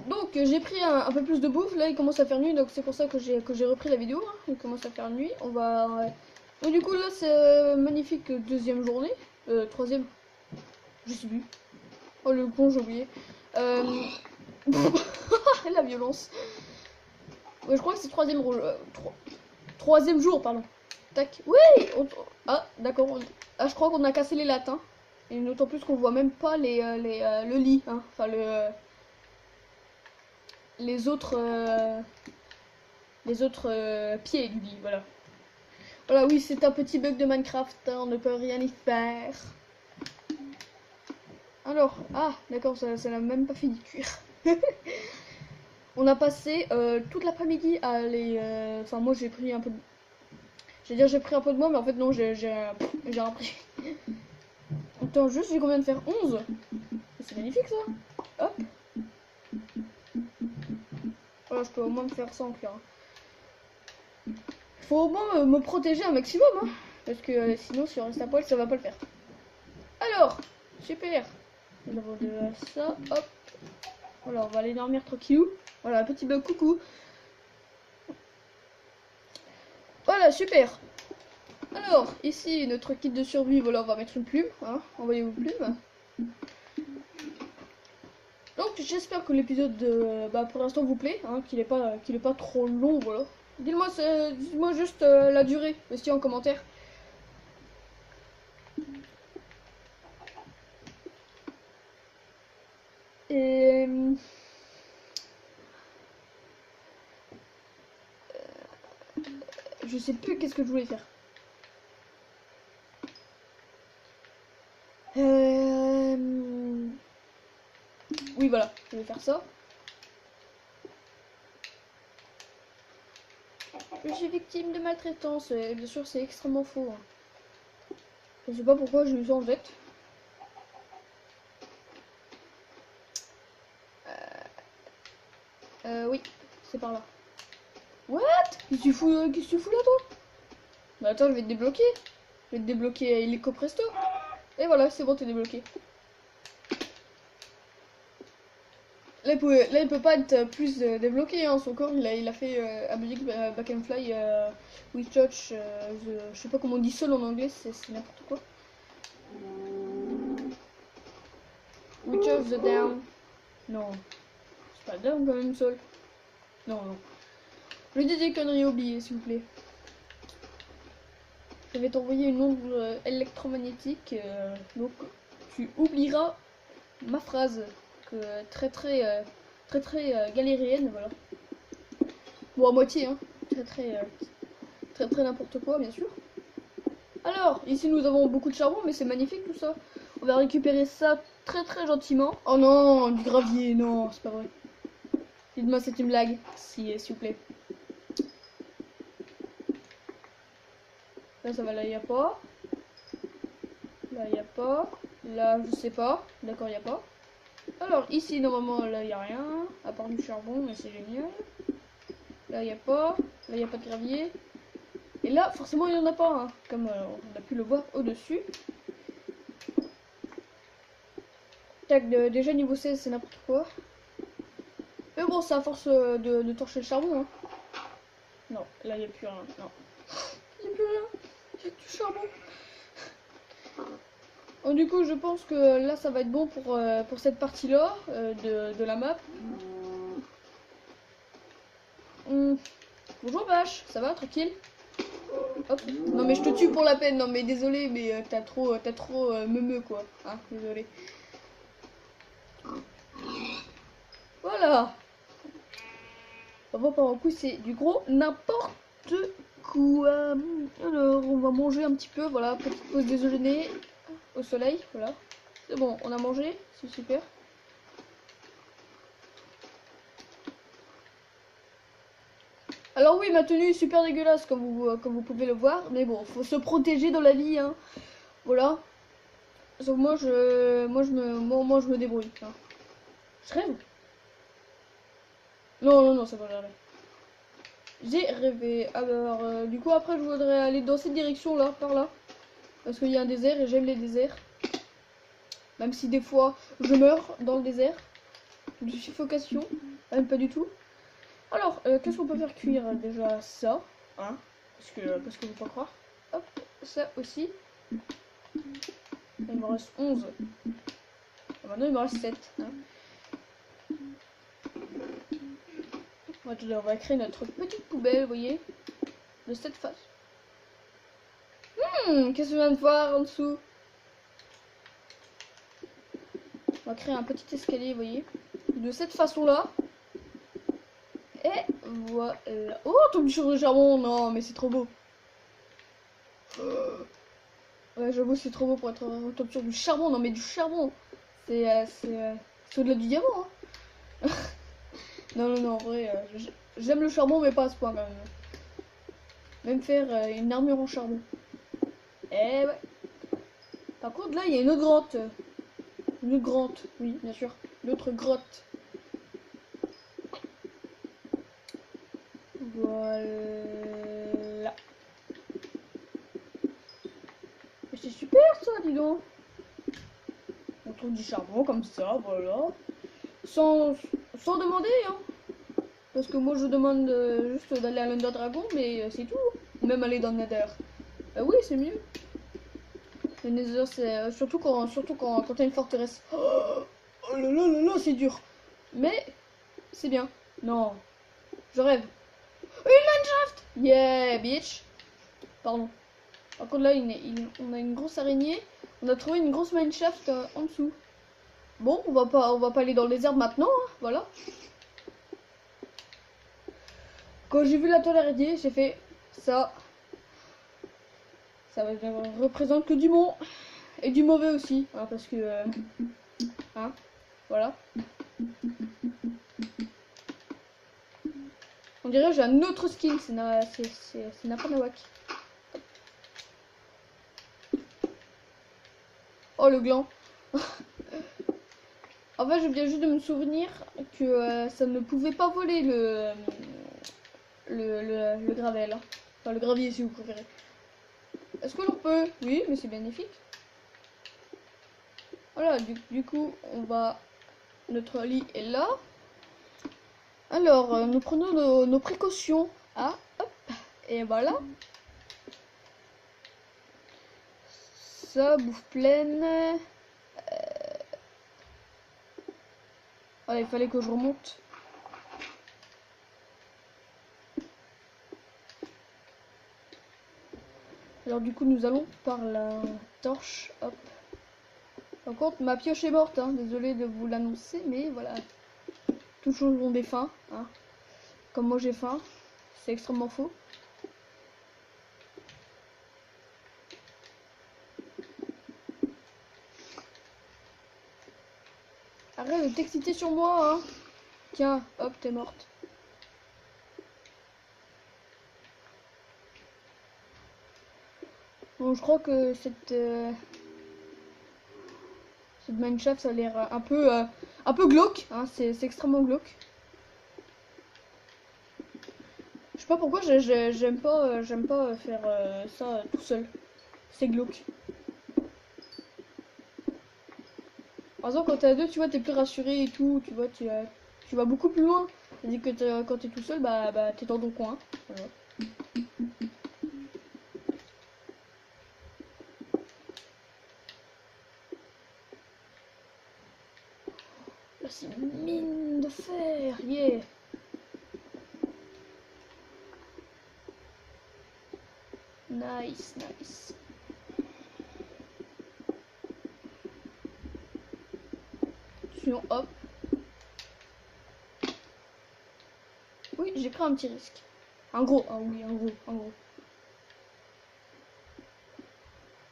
Donc j'ai pris un peu plus de bouffe, là il commence à faire nuit, donc c'est pour ça que j'ai repris la vidéo, hein. Il commence à faire nuit, on va... Donc du coup là c'est magnifique deuxième journée, troisième, je sais plus. Oh le con, j'ai oublié. La violence. Ouais, je crois que c'est troisième jour, pardon. Tac. Oui. Ah, d'accord. Ah, je crois qu'on a cassé les lattes. Hein. Et d'autant plus qu'on voit même pas le lit. Hein. Enfin, les autres pieds du lit. Voilà. Voilà, oui, c'est un petit bug de Minecraft. Hein, on ne peut rien y faire. Alors, ah, d'accord, ça n'a même pas fini de cuire. On a passé toute l'après-midi à aller... Enfin, moi, j'ai pris un peu de... J'ai pris un peu de moi, mais en fait, non, j'ai appris. Attends, juste, j'ai combien de faire 11. C'est magnifique, ça. Hop. Voilà, je peux au moins me faire ça en cuir. Faut au moins me protéger un maximum, hein. Parce que sinon, si on reste à poil, ça va pas le faire. Alors, super. Nous avons de ça, hop. Voilà, on va aller dormir tranquillou. Voilà, un petit bug coucou. Voilà, super. Alors, ici, notre kit de survie, voilà, on va mettre une plume, hein, envoyez vos plumes. Donc, j'espère que l'épisode, pour l'instant, vous plaît, hein, qu'il est pas trop long, voilà. Dites-moi juste la durée, aussi en commentaire. Et... je sais plus qu'est-ce que je voulais faire. Oui, voilà, je vais faire ça. Je suis victime de maltraitance. Et bien sûr, c'est extrêmement faux. Hein. Je sais pas pourquoi j'ai eu ça en tête. Oui, c'est par là. What? Qu'est-ce que tu fous là, toi? Bah attends, je vais te débloquer. Je vais te débloquer illico presto. Et voilà, c'est bon, t'es débloqué. Là, il peut pas être plus débloqué. Hein. Son corps, il a fait Ability Back and Fly with Touch. Je sais pas comment on dit seul en anglais, c'est n'importe quoi. We chose the down. Non, c'est pas down quand même, seul. Non, non. Je dis des conneries, oubliées, s'il vous plaît. Je vais t'envoyer une onde électromagnétique, donc tu oublieras ma phrase, que très galérienne, voilà. Bon, à moitié, hein. Très n'importe quoi, bien sûr. Alors, ici nous avons beaucoup de charbon, mais c'est magnifique tout ça. On va récupérer ça très gentiment. Oh non, du gravier, non, c'est pas vrai. Dites-moi, c'est une blague, s'il vous plaît. Là, ça va, là, il n'y a pas. Là, il n'y a pas. Là, je sais pas. D'accord, il n'y a pas. Alors, ici, normalement, là, il n'y a rien. À part du charbon, mais c'est génial. Là, il n'y a pas. Là, il n'y a pas de gravier. Et là, forcément, il n'y en a pas. Hein, comme on a pu le voir au-dessus. Tac, déjà niveau 16, c'est n'importe quoi. Mais bon, c'est à force de torcher le charbon. Hein. Non, là, il n'y a plus rien. Non. Il n'y a plus rien. Il n'y a que du charbon. Donc, du coup, je pense que là, ça va être bon pour cette partie-là de la map. Bonjour vache, ça va, tranquille? Hop. Non mais je te tue pour la peine, non mais désolé, mais t'as trop meumeux quoi. Hein, désolé. Voilà. On va par un coup, c'est du gros n'importe quoi. Alors, on va manger un petit peu, voilà, petite pause déjeuner au soleil, voilà. C'est bon, on a mangé, c'est super. Alors oui, ma tenue est super dégueulasse comme vous pouvez le voir, mais bon, faut se protéger dans la vie, hein. Voilà. Donc moi je me débrouille. Hein. Je rêve. Non, ça va jamais. J'ai rêvé. Alors du coup après je voudrais aller dans cette direction là, par là, parce qu'il y a un désert et j'aime les déserts. Même si des fois je meurs dans le désert de suffocation, même pas du tout. Alors qu'est-ce qu'on peut faire cuire déjà ça, hein, parce que faut pas croire. Hop, ça aussi. Il me reste 11. Maintenant il me reste 7. Hein. On va créer notre petite poubelle, vous voyez, de cette face. Qu'est-ce que je viens de voir en dessous? On va créer un petit escalier, vous voyez, de cette façon-là. Et voilà. Oh, tombe sur le charbon, non, mais c'est trop beau. Ouais, j'avoue, c'est trop beau pour être tombe sur du charbon, non, mais du charbon. C'est au-delà du diamant, hein. Non, en vrai, j'aime le charbon, mais pas à ce point, quand même. Même faire une armure en charbon. Eh ouais. Par contre, là, il y a une autre grotte. Une autre grotte, oui, bien sûr. L'autre grotte. Voilà. C'est super, ça, dis donc. On trouve du charbon, comme ça, voilà. Sans demander, hein. Parce que moi, je demande juste d'aller à l'Under Dragon, mais c'est tout. Ou même aller dans le Nether. Bah oui, c'est mieux. Le Nether, c'est surtout quand t'as une forteresse. Oh là, c'est dur. Mais c'est bien. Non, je rêve. Une Minecraft. Yeah, bitch. Pardon. Par contre, là, on a une grosse araignée. On a trouvé une grosse mineshaft en dessous. Bon, on va pas aller dans le désert maintenant, hein, voilà. Quand j'ai vu la toile araignée, j'ai fait ça. Ça représente que du bon et du mauvais aussi, hein, parce que hein, voilà. On dirait que j'ai un autre skin, c'est Napanawak. Oh le gland. En fait, je viens juste de me souvenir que ça ne pouvait pas voler le gravel. Hein. Enfin, le gravier si vous préférez. Est-ce que l'on peut? Oui, mais c'est bénéfique. Voilà, du coup, on va... Notre lit est là. Alors, nous prenons nos précautions. Ah, hop. Et voilà. Ça, bouffe pleine. Voilà, il fallait que je remonte. Alors du coup, nous allons par la torche. Hop. Par contre, ma pioche est morte. Hein. Désolé de vous l'annoncer, mais voilà. Toutes choses ont des fins. Hein. Comme moi, j'ai faim. C'est extrêmement faux. Arrête de t'exciter sur moi. Hein. Tiens, hop, t'es morte. Bon, je crois que cette mineshaft, ça a l'air un peu glauque. Hein. C'est extrêmement glauque. Je sais pas pourquoi j'aime pas faire ça tout seul. C'est glauque. Par exemple, quand t'es à deux, tu vois, t'es plus rassuré et tout. Tu vois, tu vas beaucoup plus loin. Tandis que quand t'es tout seul, bah t'es dans ton coin. Voilà. Là, c'est une mine de fer. Yeah. Nice, nice. Sinon, hop. Oui, j'ai pris un petit risque. Un gros, ah oui, un gros.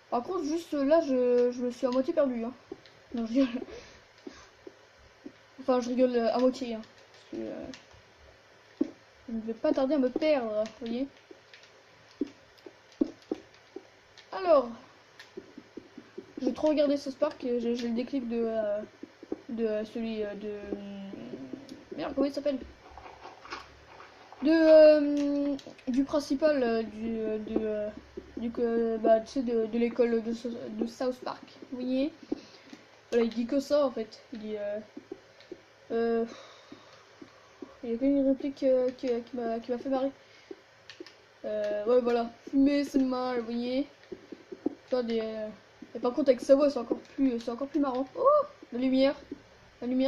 Par contre, juste là, je me suis à moitié perdu. Hein. Non, je rigole. Enfin, je rigole à moitié. Hein. Parce que, je ne vais pas tarder à me perdre, vous voyez. Alors, j'ai trop regardé ce Spark, j'ai le déclic de celui de... Merde, comment il s'appelle? Du principal bah, tu sais, de l'école de South Park, vous voyez. Voilà, il dit que ça en fait. Il dit il y a qu'une réplique qui m'a fait marrer. Ouais, voilà, fumer c'est mal, vous voyez. Et par contre avec sa voix c'est encore plus marrant. Oh, la lumière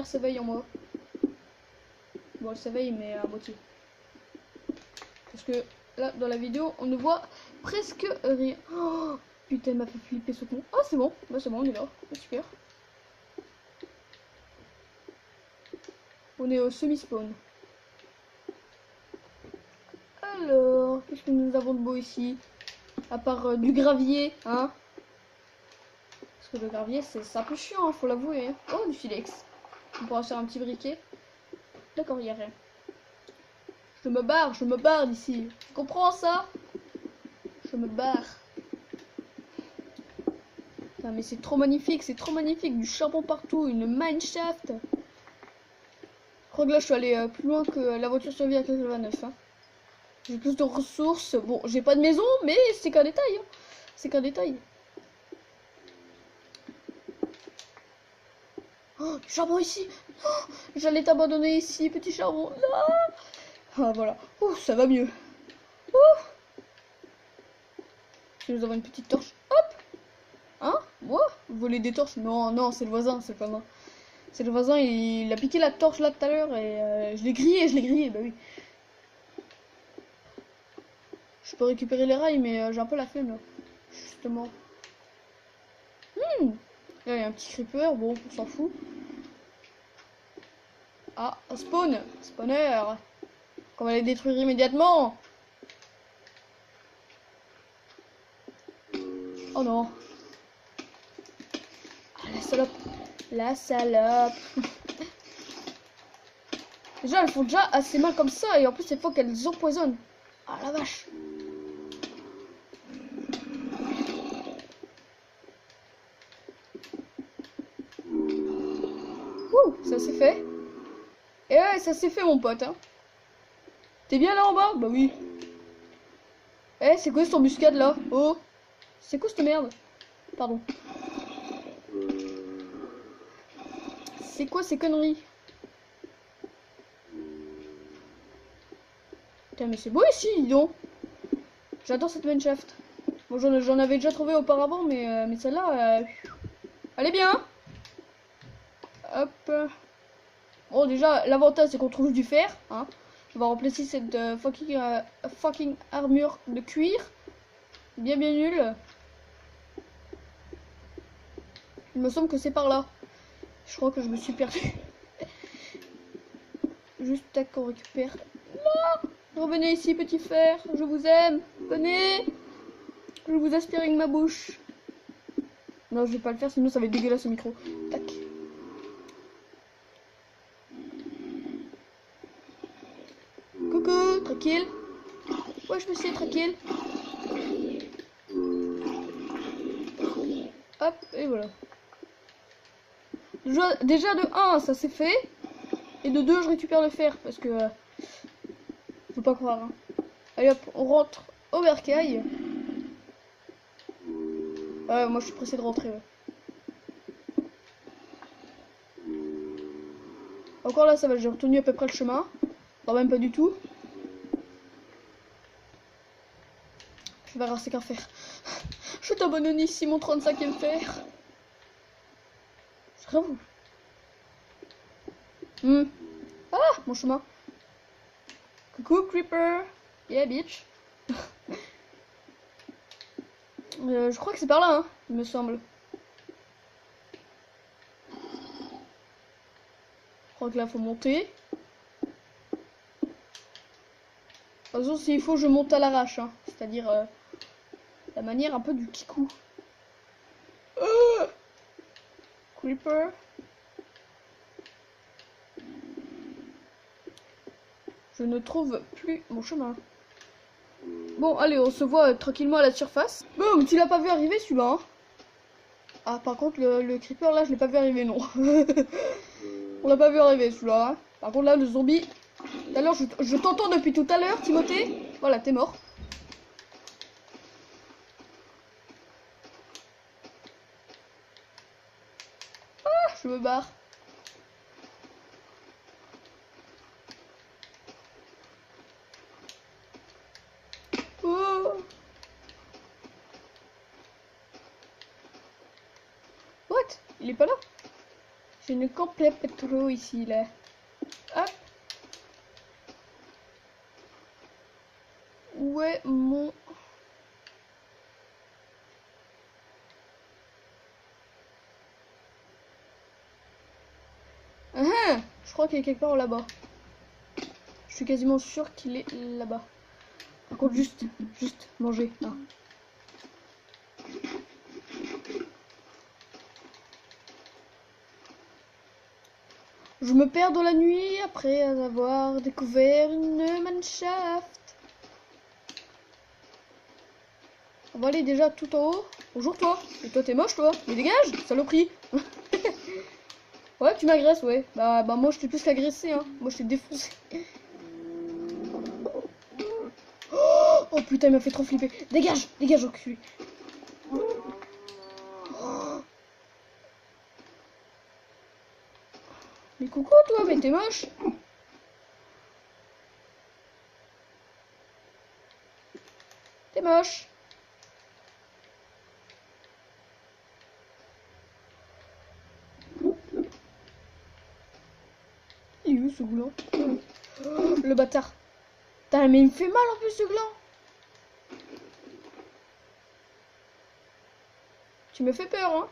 s'éveille en moi. Bon, elle s'éveille mais à moitié. Parce que là dans la vidéo on ne voit presque rien. Oh, putain, il m'a fait flipper ce con. Ah, c'est bon, bah c'est bon, on est là, super. On est au semi-spawn. Alors, qu'est-ce que nous avons de beau ici? À part du gravier, hein? Parce que le gravier, c'est un peu chiant, hein, faut l'avouer. Hein. Oh, du silex. On pourra faire un petit briquet. D'accord, il n'y a rien. Je me barre d'ici. Tu comprends ça? Je me barre. Putain, mais c'est trop magnifique, du charbon partout, une mineshaft. Je crois que là, je suis allé plus loin que la voiture survie à 89. Hein. J'ai plus de ressources. Bon, j'ai pas de maison, mais c'est qu'un détail. Hein. C'est qu'un détail. Oh, du charbon ici. Oh, j'allais t'abandonner ici, petit charbon. Non. Ah, voilà. Oh, ça va mieux. Oh. Nous avons une petite torche. Hop. Hein? Moi? Voler des torches? Non, non, c'est le voisin, c'est pas moi. C'est le voisin, il a piqué la torche là tout à l'heure et je l'ai grillé, bah oui. Je peux récupérer les rails, mais j'ai un peu la flemme là. Justement. Là, il y a un petit creeper, bon, on s'en fout. Ah, un spawner. On va les détruire immédiatement. Oh non. Ah, la salope. Déjà, elles font déjà assez mal comme ça. Et en plus, il faut qu'elles empoisonnent. Ah la vache. Ouh, ça c'est fait. Et ouais, ça c'est fait mon pote. Hein. T'es bien là en bas? Bah oui. Eh, c'est quoi cette embuscade là? Oh. C'est quoi cette merde? Pardon. C'est quoi ces conneries? Putain, mais c'est beau ici, dis donc. J'adore cette mineshaft. Bon, j'en avais déjà trouvé auparavant, mais celle-là, elle est bien. Hop. Bon, déjà, l'avantage, c'est qu'on trouve du fer. Hein. On va remplacer cette fucking armure de cuir. Bien nul. Il me semble que c'est par là. Je crois que je me suis perdu. Juste tac, on récupère. Non! Revenez ici, petit fer. Je vous aime. Venez. Je vous aspire avec ma bouche. Non, je vais pas le faire, sinon ça va être dégueulasse au micro. Tac. Coucou, tranquille. Ouais, je me suis tranquille. Hop, et voilà. Déjà de 1, ça c'est fait. Et de 2, je récupère le fer, parce que... faut pas croire. Hein. Allez hop, on rentre au bercail. Ouais, moi je suis pressé de rentrer. Ouais. Encore là, ça va, j'ai retenu à peu près le chemin. Non, même pas du tout. Je vais rester qu'un fer. Je t'abandonne ici, mon 35e fer. C'est grave. Ah, mon chemin. Coucou, Creeper. Yeah, bitch. Je crois que c'est par là, hein, il me semble. Je crois que là, faut monter. De toute façon, s'il faut, je monte à l'arrache. Hein. C'est-à-dire la manière un peu du kikou. Creeper. Je ne trouve plus mon chemin. Bon, allez, on se voit tranquillement à la surface. Boum, tu l'as pas vu arriver celui-là. Hein. Ah, par contre, le creeper là, je l'ai pas vu arriver, non. On l'a pas vu arriver celui-là. Hein. Par contre, là, le zombie. Tout à l'heure, je t'entends depuis tout à l'heure, Timothée. Voilà, t'es mort. Ah, je me barre. Oh. What? Il est pas là? Je ne comprends pas trop ici, là. Hop. Où est mon... Ah, je crois qu'il est quelque part là-bas. Je suis quasiment sûr qu'il est là-bas. Par contre, juste manger. Ah. Je me perds dans la nuit après avoir découvert une mineshaft. On va aller déjà tout en haut. Bonjour toi. Et toi t'es moche toi. Mais dégage, saloperie. Ouais, tu m'agresses, ouais. Bah moi je t'ai plus qu'agressé, hein. Moi je t'ai défoncé. Oh putain, il m'a fait trop flipper. Dégage, dégage, enculé. Mais coucou toi, mais t'es moche. T'es moche. Il est où ce gland? Oh, le bâtard. Putain, mais il me fait mal en plus ce gland. Tu me fais peur, hein.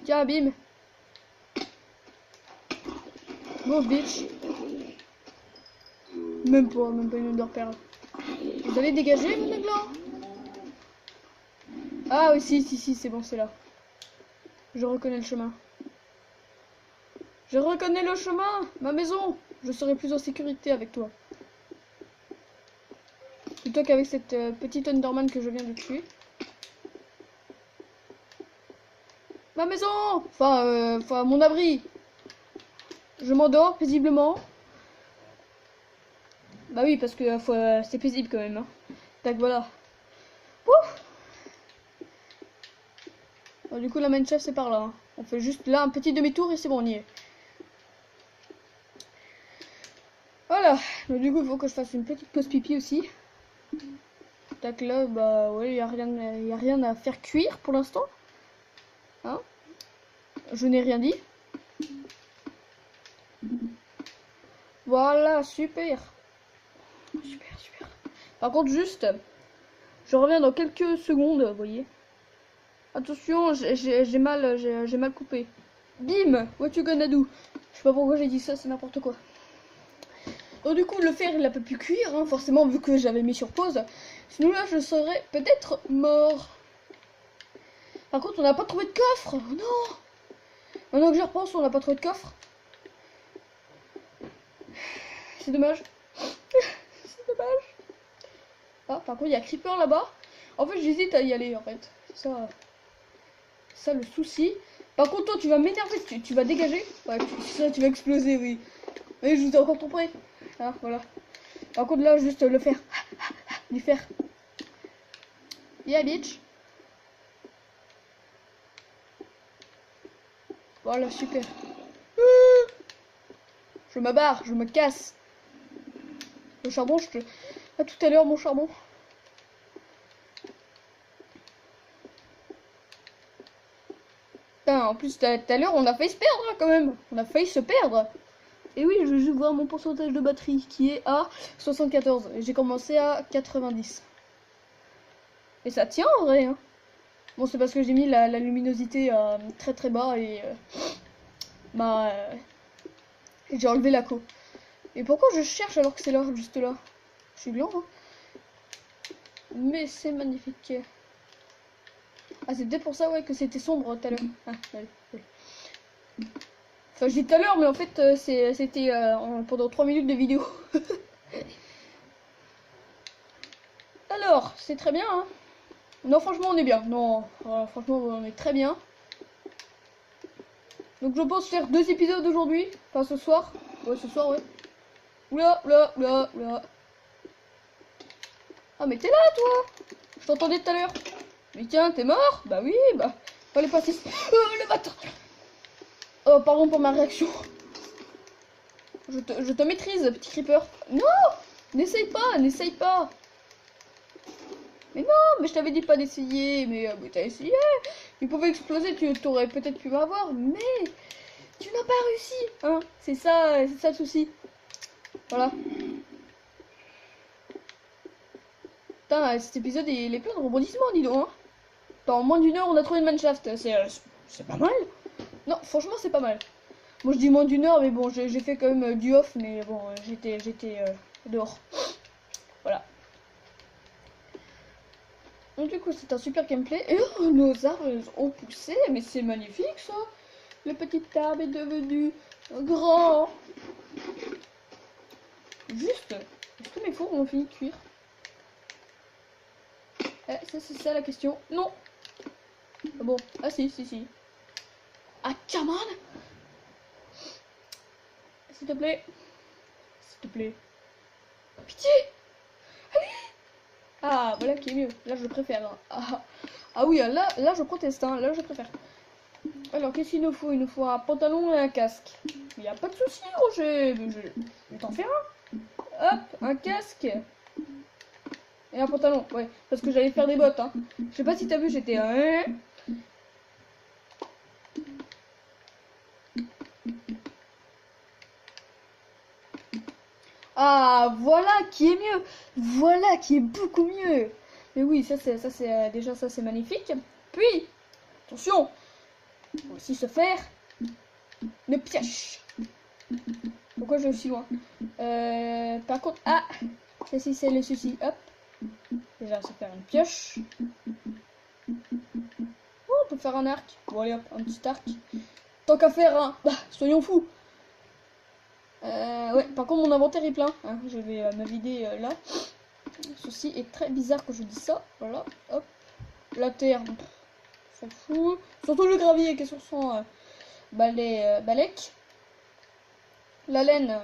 Tiens, bim. Bon, bitch. Même pas une odeur perle. Vous allez dégager, mon gland? Ah oui, si, c'est bon, c'est là. Je reconnais le chemin. Je reconnais le chemin, ma maison. Je serai plus en sécurité avec toi. Plutôt qu'avec cette petite Enderman que je viens de tuer. Ma maison. Enfin, mon abri. Je m'endors paisiblement. Bah oui, parce que c'est paisible quand même. Hein. Tac, voilà. Ouf. Bon, du coup, la main chef, c'est par là. Hein. On fait juste là un petit demi-tour et c'est bon, on y est. Voilà. Donc, du coup, il faut que je fasse une petite pause pipi aussi. Tac, là, bah ouais, il n'y a rien à faire cuire pour l'instant. Hein? Je n'ai rien dit. Voilà, super. Super, super. Par contre, juste, je reviens dans quelques secondes, vous voyez. Attention, j'ai mal coupé. Bim, what you gonna do? Je sais pas pourquoi j'ai dit ça, c'est n'importe quoi. Donc du coup, le fer, il a pas pu cuire, hein, forcément, vu que j'avais mis sur pause. Sinon là, je serais peut-être mort. Par contre, on n'a pas trouvé de coffre. Oh non. Maintenant que j'y repense, on n'a pas trouvé de coffre. C'est dommage. C'est dommage. Ah, par contre, il y a Creeper là-bas. En fait, j'hésite à y aller, en fait. C'est ça le souci. Par contre, toi, tu vas m'énerver. Tu vas dégager. Ouais, tu vas exploser, oui. Oui, je vous ai encore trop près. Ah, voilà. Par contre, là, juste le fer. Du fer. Yeah, bitch. Voilà, super. Je me barre, je me casse. Le charbon, je te... À tout à l'heure, mon charbon. Putain, en plus, tout à l'heure, on a failli se perdre, hein, quand même. On a failli se perdre. Et oui, je vais juste voir mon pourcentage de batterie, qui est à 74. J'ai commencé à 90. Et ça tient, en vrai, hein. Bon, c'est parce que j'ai mis la luminosité très très bas et... j'ai enlevé la co. Et pourquoi je cherche alors que c'est là, juste là? Je suis blanc, hein. Mais c'est magnifique. Ah, c'est peut-être pour ça, ouais, que c'était sombre tout à l'heure. Ah, allez, allez. Enfin, je dis tout à l'heure, mais en fait, c'était pendant 3 minutes de vidéo. Alors, c'est très bien, hein. Non, franchement, on est bien. Non, franchement, on est très bien. Donc, je pense faire 2 épisodes aujourd'hui. Enfin, ce soir. Ouais, ce soir, ouais. Oula, oula, oula, oula. Ah, mais t'es là, toi. Je t'entendais tout à l'heure. Mais tiens, t'es mort? Bah oui, bah. Fallait passer. Le bâtard. Oh, pardon pour ma réaction. Je te maîtrise, petit creeper. Non! N'essaye pas, n'essaye pas. Mais non, mais je t'avais dit pas d'essayer. Mais t'as essayé. Il pouvait exploser, tu aurais peut-être pu m'avoir. Mais tu n'as pas réussi. Hein? C'est ça le souci. Voilà. Putain, cet épisode, il est plein de rebondissements, dis donc. Hein? En moins d'1 heure, on a trouvé une manshaft. C'est pas mal. Non, franchement, c'est pas mal. Moi, je dis moins d'1 heure, mais bon, j'ai fait quand même du off, mais bon, j'étais dehors. Voilà. Donc, du coup, c'est un super gameplay. Et nos arbres ont poussé, mais c'est magnifique, ça. Le petit arbre est devenu grand. Juste, est-ce que mes fours ont fini de cuire? C'est ça la question. Non. Ah bon, ah si. Ah, come on. S'il te plaît. S'il te plaît. Pitié. Allez. Ah, voilà qui est mieux. Là, je préfère. Ah oui, là, je proteste. Hein. Là, je préfère. Alors, qu'est-ce qu'il nous faut? Il nous faut un pantalon et un casque. Il n'y a pas de souci, Roger. Je vais t'en faire un. Hop, un casque. Et un pantalon. Ouais, parce que j'allais faire des bottes. Hein. Je sais pas si t'as vu, j'étais... Ah, voilà qui est mieux. Voilà qui est beaucoup mieux. Mais oui, ça c'est déjà ça c'est magnifique. Puis, attention, il faut aussi se faire une pioche. Pourquoi je vais aussi loin? Par contre, ah, ceci c'est le souci. Hop, déjà se faire une pioche. Oh, on peut faire un arc. Bon allez hop, un petit arc. Tant qu'à faire un, bah, soyons fous. Ouais, par contre mon inventaire est plein, hein. Je vais me vider là. Ceci est très bizarre que je dis ça. Voilà, hop. La terre, on s'en fout. Surtout le gravier qui est sur son balèque. La laine,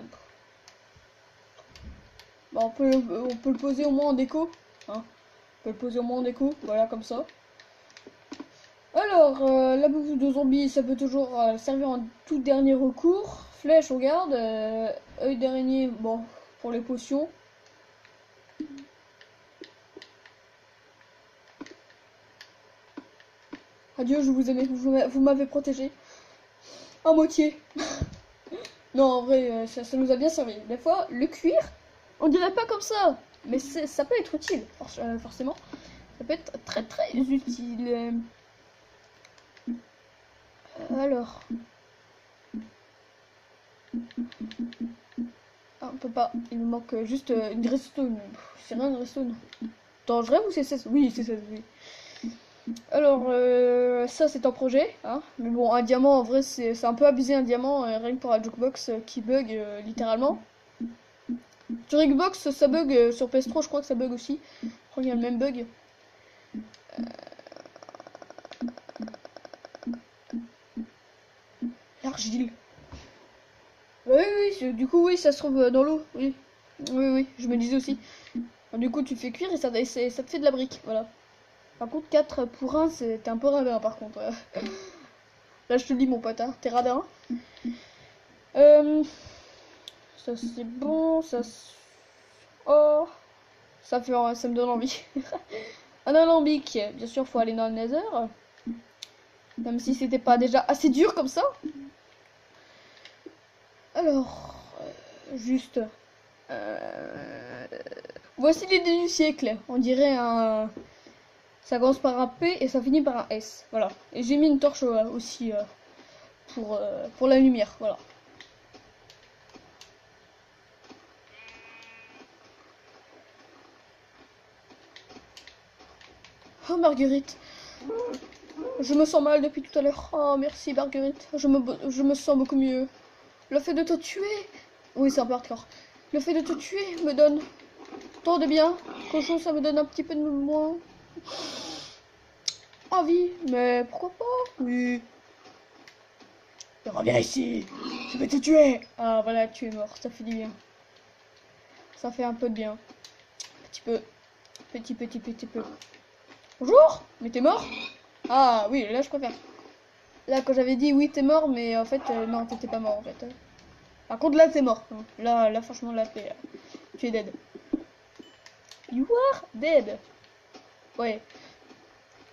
bah, on peut le poser au moins en déco. Hein. On peut le poser au moins en déco, voilà, comme ça. Alors, la bouffe de zombies, ça peut toujours servir en tout dernier recours. Flèche, on garde. Œil d'araignée, bon, pour les potions. Adieu, je vous aimais, vous m'avez protégé. À moitié. Non, en vrai, ça nous a bien servi. Des fois, le cuir, on dirait pas comme ça. Mais ça peut être utile, forcément. Ça peut être très très utile. Alors. Ah, on peut pas. Il nous manque juste une redstone. C'est rien une redstone. Attends, je rêve ou c'est 16? Oui, c'est 16, oui. Alors, ça c'est un projet, hein. Mais bon, un diamant, en vrai, c'est un peu abusé un diamant, rien que pour la jukebox qui bug littéralement. Sur Xbox, ça bug, sur PS3, je crois que ça bug aussi. Je crois qu'il y a le même bug. L'argile. Oui, oui, du coup, oui, ça se trouve dans l'eau, oui. Oui, oui, je me disais aussi. Alors, du coup, tu fais cuire et ça te fait de la brique, voilà. Par contre, 4 pour 1, c'était un peu radin, par contre. Là, je te le dis, mon pote, hein, t'es radin. Ça, c'est bon, ça... Oh, ça me donne envie. Un alambic, bien sûr, faut aller dans le Nether. Même si c'était pas déjà assez dur comme ça. Alors, juste... voici l'idée du siècle. On dirait un... Ça commence par un P et ça finit par un S. Voilà. Et j'ai mis une torche aussi pour la lumière. Voilà. Oh, Marguerite. Je me sens mal depuis tout à l'heure. Oh, merci, Marguerite. Je me sens beaucoup mieux. Le fait de te tuer... Oui, c'est un peu hardcore. Le fait de te tuer me donne tant de bien. Cochon, ça me donne un petit peu de moins envie. Mais pourquoi pas? Oui. Reviens ici. Je vais te tuer. Ah, voilà, tu es mort. Ça fait du bien. Ça fait un peu de bien. Petit peu. Petit peu. Bonjour. Mais t'es mort? Ah, oui, là, je préfère. Là, quand j'avais dit oui, t'es mort, mais en fait, non, t'étais pas mort, en fait. Par contre, là, t'es mort. Là, franchement, là, tu es dead. You are dead. Ouais.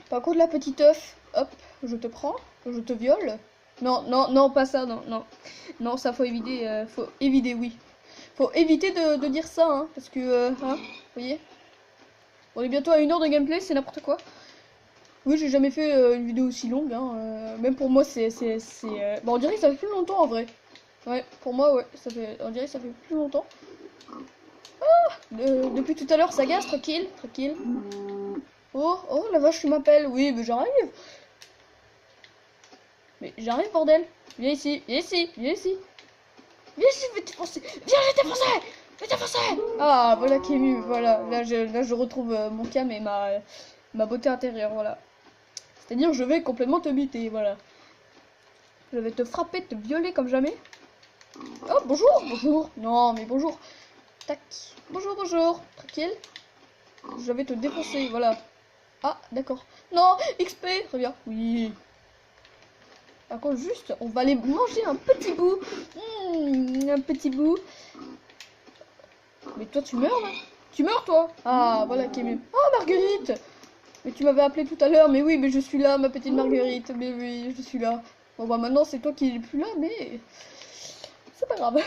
Par contre, la petite œuf, hop, je te prends, je te viole. Non, non, non, pas ça, non, non. Non, ça, faut éviter, oui. Faut éviter de dire ça, hein, parce que, hein, vous voyez. On est bientôt à 1 heure de gameplay, c'est n'importe quoi. Oui, j'ai jamais fait une vidéo aussi longue, hein. Même pour moi, bon, on dirait que ça fait plus longtemps, en vrai. Ouais, pour moi, ouais, on dirait que ça fait plus longtemps. Ah, depuis tout à l'heure, ça gaz, tranquille, tranquille. Oh, oh, la vache, tu m'appelles. Oui, mais j'arrive. Mais j'arrive, bordel. Viens ici, viens ici, viens ici. Viens ici, je vais t'effoncer. Viens, je vais t'effoncer. Je vais t'effoncer. Ah, voilà qui est mieux. Voilà, là, je retrouve mon calme et ma beauté intérieure, voilà. C'est-à-dire, je vais complètement te buter, voilà. Je vais te frapper, te violer comme jamais. Oh, bonjour, bonjour. Non, mais bonjour. Tac. Bonjour, bonjour. Tranquille. Je vais te défoncer, voilà. Ah, d'accord. Non, XP, reviens. Oui. Par contre, juste, on va aller manger un petit bout. Un petit bout. Mais toi, tu meurs, là? Tu meurs, toi? Ah, voilà qui est mieux. Oh, Marguerite! Mais tu m'avais appelé tout à l'heure. Mais oui, mais je suis là, ma petite Marguerite. Mais oui, je suis là. Bon, bah maintenant, c'est toi qui es plus là, mais... C'est pas grave.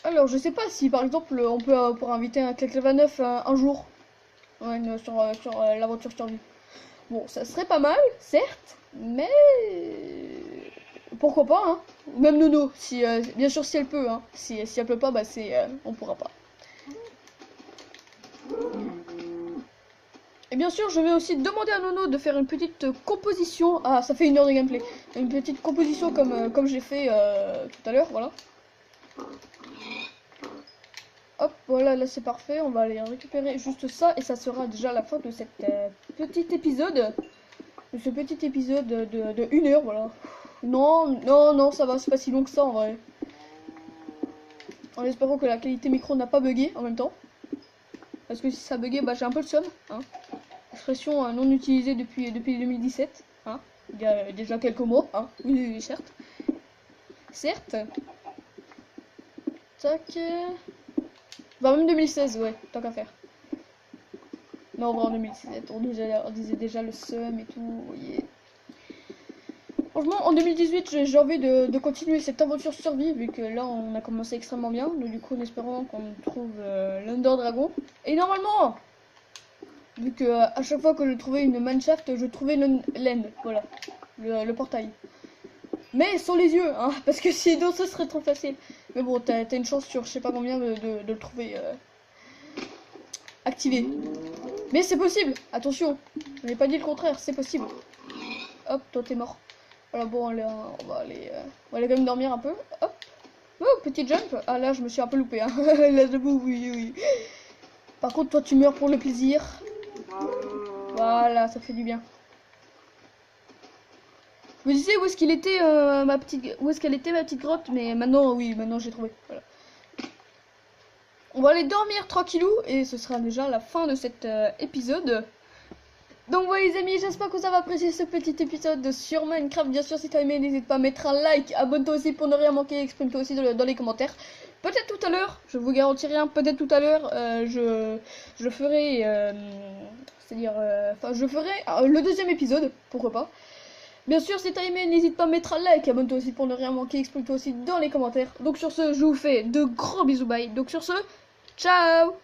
Alors, je sais pas si, par exemple, on peut pour inviter un Clé-Clé-Va-Neuf un jour. Ouais, sur l'aventure survie. Bon, ça serait pas mal, certes, mais pourquoi pas, hein. Même Nono, si, bien sûr si elle peut, hein. Si elle peut pas, bah on pourra pas. Et bien sûr, je vais aussi demander à Nono de faire une petite composition. Ah, ça fait 1 heure de gameplay. Une petite composition comme j'ai fait tout à l'heure, voilà. Hop, voilà, là c'est parfait. On va aller récupérer juste ça. Et ça sera déjà la fin de cette petit épisode. De ce petit épisode de 1 heure, voilà. Non, ça va, c'est pas si long que ça en vrai. En espérant que la qualité micro n'a pas bugué en même temps. Parce que si ça buguait, bah j'ai un peu le seum. Hein. Expression non utilisée depuis 2017. Hein. Il y a déjà quelques mois. Hein. Oui, certes. Certes. Tac. Bah même 2016, ouais, tant qu'à faire. Non, en 2017, on disait déjà le seum et tout. Yeah. Franchement, en 2018, j'ai envie de continuer cette aventure survie, vu que là, on a commencé extrêmement bien. Donc du coup, en espérant qu'on trouve l'Under Dragon. Et normalement, vu que à chaque fois que je trouvais une mineshaft, je trouvais l'end, voilà, le portail. Mais sans les yeux, hein, parce que sinon, ce serait trop facile. Mais bon, t'as une chance sur je sais pas combien de le trouver activé. Mais c'est possible, attention, je n'ai pas dit le contraire, c'est possible. Hop, toi t'es mort. Voilà, bon, on va aller quand même dormir un peu. Hop. Oh, petit jump. Ah là, je me suis un peu loupé. Hein. Là, debout, oui. Par contre, toi, tu meurs pour le plaisir. Voilà, ça fait du bien. Je me disais où est-ce qu'il était où est-ce qu'elle était ma petite grotte, mais maintenant, oui, maintenant j'ai trouvé. Voilà. On va aller dormir tranquillou et ce sera déjà la fin de cet épisode. Donc voilà les amis, j'espère que vous avez apprécié ce petit épisode sur Minecraft. Bien sûr, si tu as aimé, n'hésite pas à mettre un like, abonne-toi aussi pour ne rien manquer, exprime-toi aussi dans les commentaires. Peut-être tout à l'heure, je vous garantis rien, peut-être tout à l'heure, je ferai, je ferai le 2e épisode, pourquoi pas. Bien sûr, si tu as aimé, n'hésite pas à mettre un like, abonne-toi aussi pour ne rien manquer, exprime-toi aussi dans les commentaires. Donc sur ce, je vous fais de gros bisous, bye. Donc sur ce, ciao!